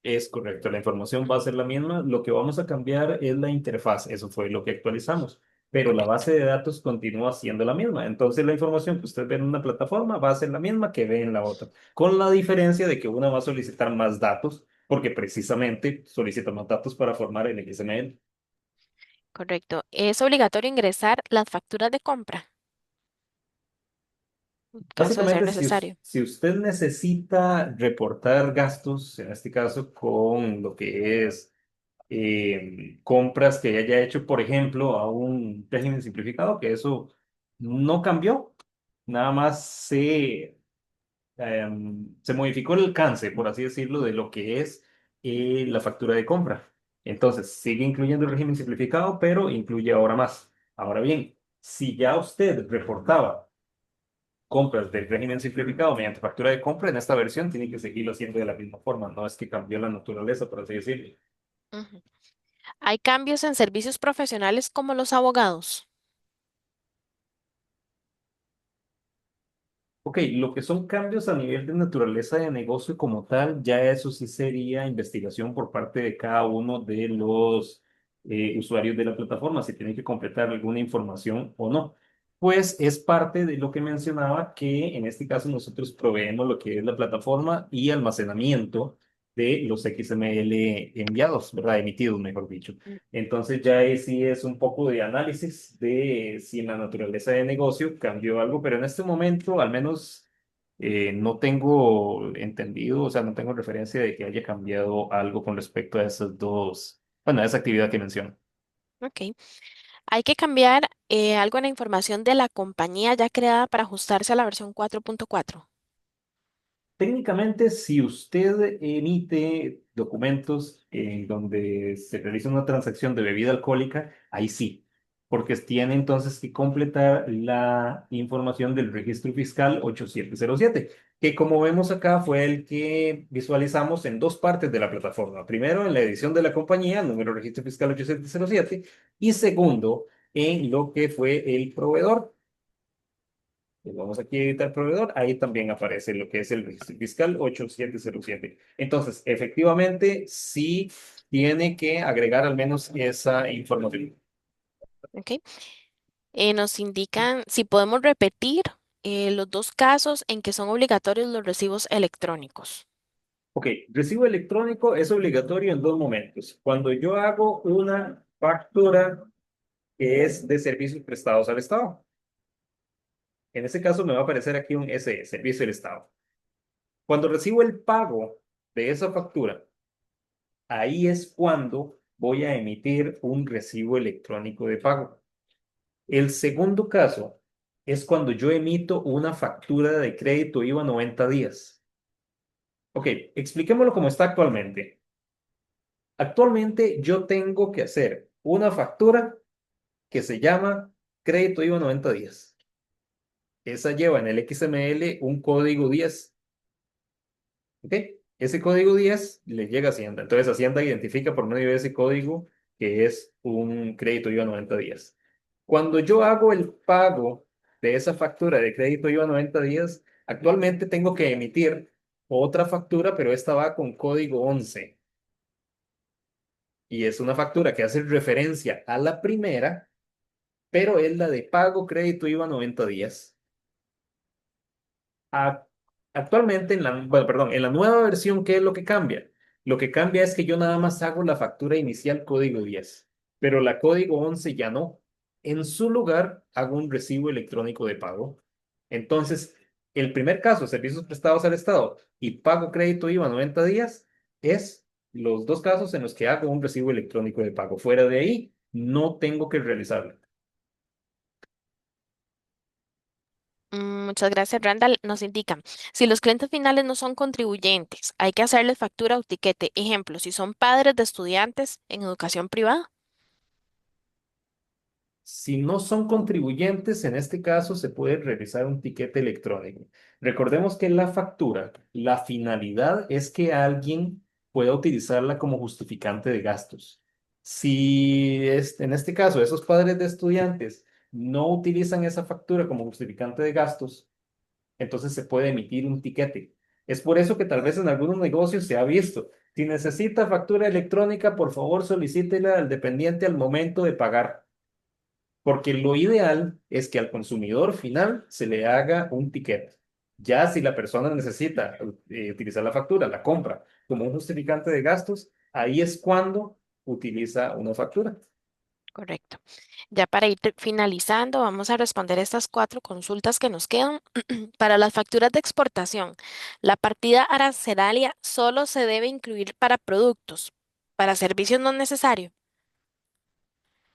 Es correcto, la información va a ser la misma. Lo que vamos a cambiar es la interfaz. Eso fue lo que actualizamos. Pero la Correcto. base de datos continúa siendo la misma. Entonces la información que usted ve en una plataforma va a ser la misma que ve en la otra. Con la diferencia de que una va a solicitar más datos porque precisamente solicita más datos para formar el XML. Correcto. ¿Es obligatorio ingresar las facturas de compra en caso de ser Básicamente, necesario? si usted necesita reportar gastos, en este caso con lo que es compras que haya hecho, por ejemplo, a un régimen simplificado, que eso no cambió, nada más se modificó el alcance, por así decirlo, de lo que es la factura de compra. Entonces, sigue incluyendo el régimen simplificado, pero incluye ahora más. Ahora bien, si ya usted reportaba compras del régimen simplificado mediante factura de compra, en esta versión tiene que seguirlo haciendo de la misma forma. No es que cambió la naturaleza, por así decirlo. Ujú. ¿Hay cambios en servicios profesionales como los abogados? Ok, lo que son cambios a nivel de naturaleza de negocio como tal, ya eso sí sería investigación por parte de cada uno de los usuarios de la plataforma, si tienen que completar alguna información o no. Pues es parte de lo que mencionaba que en este caso nosotros proveemos lo que es la plataforma y almacenamiento de los XML enviados, ¿verdad? Emitidos, mejor dicho. Entonces ya ahí sí es un poco de análisis de si en la naturaleza de negocio cambió algo, pero en este momento al menos no tengo entendido, o sea, no tengo referencia de que haya cambiado algo con respecto a esas dos, bueno, a esa actividad que menciono. Ok. ¿Hay que cambiar algo en la información de la compañía ya creada para ajustarse a la versión 4.4? Técnicamente, si usted emite documentos en donde se realiza una transacción de bebida alcohólica, ahí sí, porque tiene entonces que completar la información del registro fiscal 8707, que como vemos acá fue el que visualizamos en dos partes de la plataforma. Primero, en la edición de la compañía, número registro fiscal 8707, y segundo, en lo que fue el proveedor. Pues vamos aquí a editar proveedor, ahí también aparece lo que es el registro fiscal 8707. Entonces, efectivamente, sí tiene que agregar al menos esa información. Ok. Nos indican si podemos repetir los dos casos en que son obligatorios los recibos electrónicos. Ok, recibo electrónico es obligatorio en dos momentos. Cuando yo hago una factura que es de servicios prestados al Estado. En ese caso me va a aparecer aquí un SE, Servicio del Estado. Cuando recibo el pago de esa factura, ahí es cuando voy a emitir un recibo electrónico de pago. El segundo caso es cuando yo emito una factura de crédito IVA 90 días. Ok, expliquémoslo como está actualmente. Actualmente yo tengo que hacer una factura que se llama crédito IVA 90 días. Esa lleva en el XML un código 10. ¿Ok? Ese código 10 le llega a Hacienda. Entonces Hacienda identifica por medio de ese código que es un crédito IVA 90 días. Cuando yo hago el pago de esa factura de crédito IVA 90 días, actualmente tengo que emitir otra factura, pero esta va con código 11. Y es una factura que hace referencia a la primera, pero es la de pago crédito IVA 90 días. A- Actualmente, bueno, perdón, en la nueva versión, ¿qué es lo que cambia? Lo que cambia es que yo nada más hago la factura inicial código 10, pero la código 11 ya no. En su lugar, hago un recibo electrónico de pago. Entonces, el primer caso, servicios prestados al Estado y pago crédito IVA 90 días, es los dos casos en los que hago un recibo electrónico de pago. Fuera de ahí, no tengo que realizarlo. Muchas gracias, Randall. Nos indican, si los clientes finales no son contribuyentes, hay que hacerles factura o tiquete. Ejemplo, si son padres de estudiantes en educación privada. Si no son contribuyentes, en este caso se puede realizar un tiquete electrónico. Recordemos que la factura, la finalidad es que alguien pueda utilizarla como justificante de gastos. Si en este caso esos padres de estudiantes no utilizan esa factura como justificante de gastos, entonces se puede emitir un tiquete. Es por eso que tal vez en algunos negocios se ha visto. Si necesita factura electrónica, por favor solicítela al dependiente al momento de pagar. Porque lo ideal es que al consumidor final se le haga un ticket. Ya si la persona necesita utilizar la factura, la compra como un justificante de gastos, ahí es cuando utiliza una factura. Correcto. Ya para ir finalizando, vamos a responder estas cuatro consultas que nos quedan. Para las facturas de exportación, la partida arancelaria solo se debe incluir para productos. Para servicios no es necesario.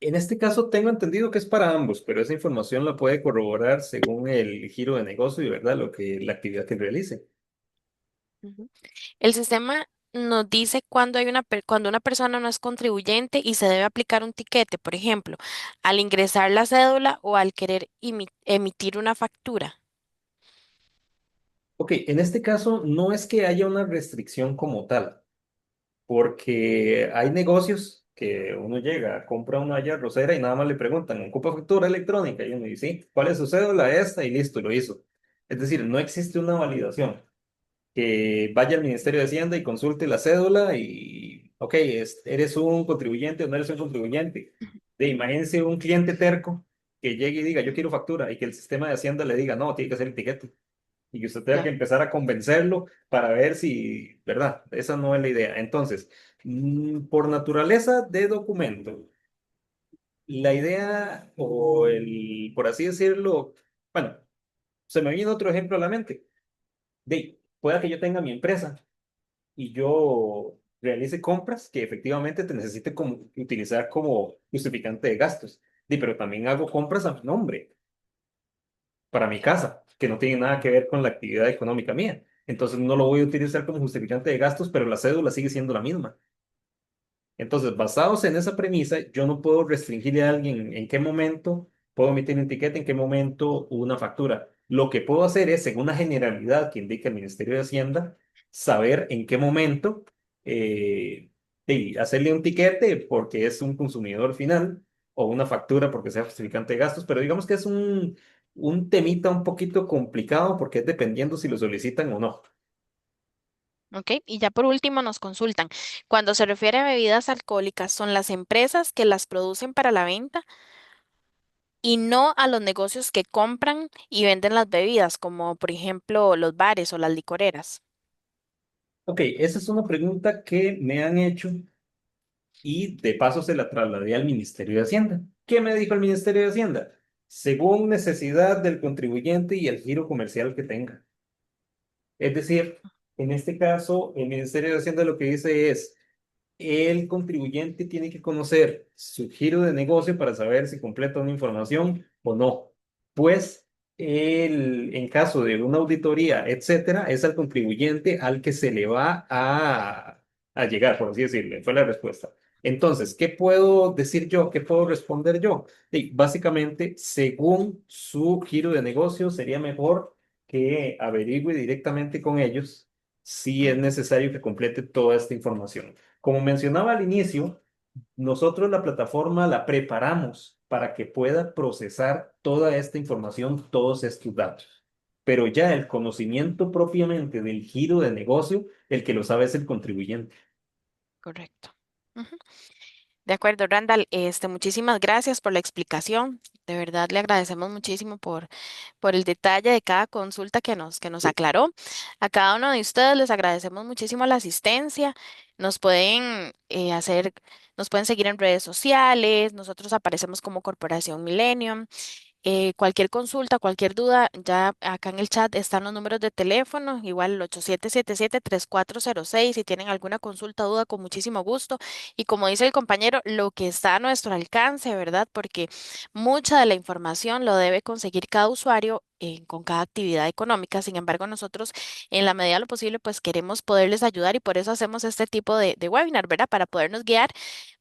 En este caso tengo entendido que es para ambos, pero esa información la puede corroborar según el giro de negocio y verdad, la actividad que realice. Ujú. El sistema nos dice cuando cuando una persona no es contribuyente y se debe aplicar un tiquete, por ejemplo, al ingresar la cédula o al querer emitir una factura. Ok, en este caso no es que haya una restricción como tal, porque hay negocios que uno llega, compra una olla rosera y nada más le preguntan, ¿ocupa factura electrónica? Y uno dice, sí, ¿cuál es su cédula? Esta y listo, lo hizo. Es decir, no existe una validación. Que vaya al Ministerio de Hacienda y consulte la cédula y, ok, ¿eres un contribuyente o no eres un contribuyente? Imagínense un cliente terco que llegue y diga, yo quiero factura y que el sistema de Hacienda le diga, no, tiene que hacer etiquete y que usted tenga que Claro. empezar a convencerlo para ver si, ¿verdad? Esa no es la idea. Entonces, por naturaleza de documento, la idea o el, por así decirlo, bueno, se me viene otro ejemplo a la mente. Pueda que yo tenga mi empresa y yo realice compras que efectivamente te necesite como, utilizar como justificante de gastos. Pero también hago compras a mi nombre, para mi casa, que no tiene nada que ver con la actividad económica mía. Entonces no lo voy a utilizar como justificante de gastos, pero la cédula sigue siendo la misma. Entonces, basados en esa premisa, yo no puedo restringirle a alguien en qué momento puedo emitir un etiqueta, en qué momento una factura. Lo que puedo hacer es, según una generalidad que indica el Ministerio de Hacienda, saber en qué momento hacerle un tiquete porque es un consumidor final o una factura porque sea justificante de gastos, pero digamos que es un temita un poquito complicado porque es dependiendo si lo solicitan o no. ¿Ok? Y ya por último nos consultan. Cuando se refiere a bebidas alcohólicas, ¿son las empresas que las producen para la venta y no a los negocios que compran y venden las bebidas, como por ejemplo los bares o las licoreras? Ok, esa es una pregunta que me han hecho y de paso se la trasladé al Ministerio de Hacienda. ¿Qué me dijo el Ministerio de Hacienda? Según necesidad del contribuyente y el giro comercial que tenga. Es decir, en este caso, el Ministerio de Hacienda lo que dice es, el contribuyente tiene que conocer su giro de negocio para saber si completa una información o no. Pues, en caso de una auditoría, etcétera, es al contribuyente al que se le va a llegar, por así decirlo. Fue la respuesta. Entonces, ¿qué puedo decir yo? ¿Qué puedo responder yo? Básicamente, según su giro de negocio, sería mejor que averigüe directamente con ellos si es Ujú. necesario que complete toda esta información. Como mencionaba al inicio, nosotros la plataforma la preparamos para que pueda procesar toda esta información, todos estos datos. Pero ya el conocimiento propiamente del giro de negocio, el que lo sabe es el contribuyente. Correcto. Ujú. De acuerdo, Randall. Muchísimas gracias por la explicación. De verdad le agradecemos muchísimo por el detalle de cada consulta que nos aclaró. A cada uno de ustedes les agradecemos muchísimo la asistencia. Nos pueden nos pueden seguir en redes sociales. Nosotros aparecemos como Corporación Millennium. Cualquier consulta, cualquier duda, ya acá en el chat están los números de teléfono, igual el 8777-3406, si tienen alguna consulta o duda, con muchísimo gusto. Y como dice el compañero, lo que está a nuestro alcance, ¿verdad? Porque mucha de la información lo debe conseguir cada usuario con cada actividad económica. Sin embargo, nosotros, en la medida de lo posible, pues queremos poderles ayudar y por eso hacemos este tipo de webinar, ¿verdad? Para podernos guiar,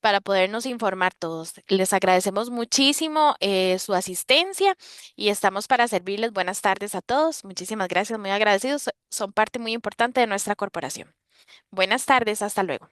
para podernos informar todos. Les agradecemos muchísimo su asistencia y estamos para servirles. Buenas tardes a todos. Muchísimas gracias, muy agradecidos. Son parte muy importante de nuestra corporación. Buenas tardes, hasta luego.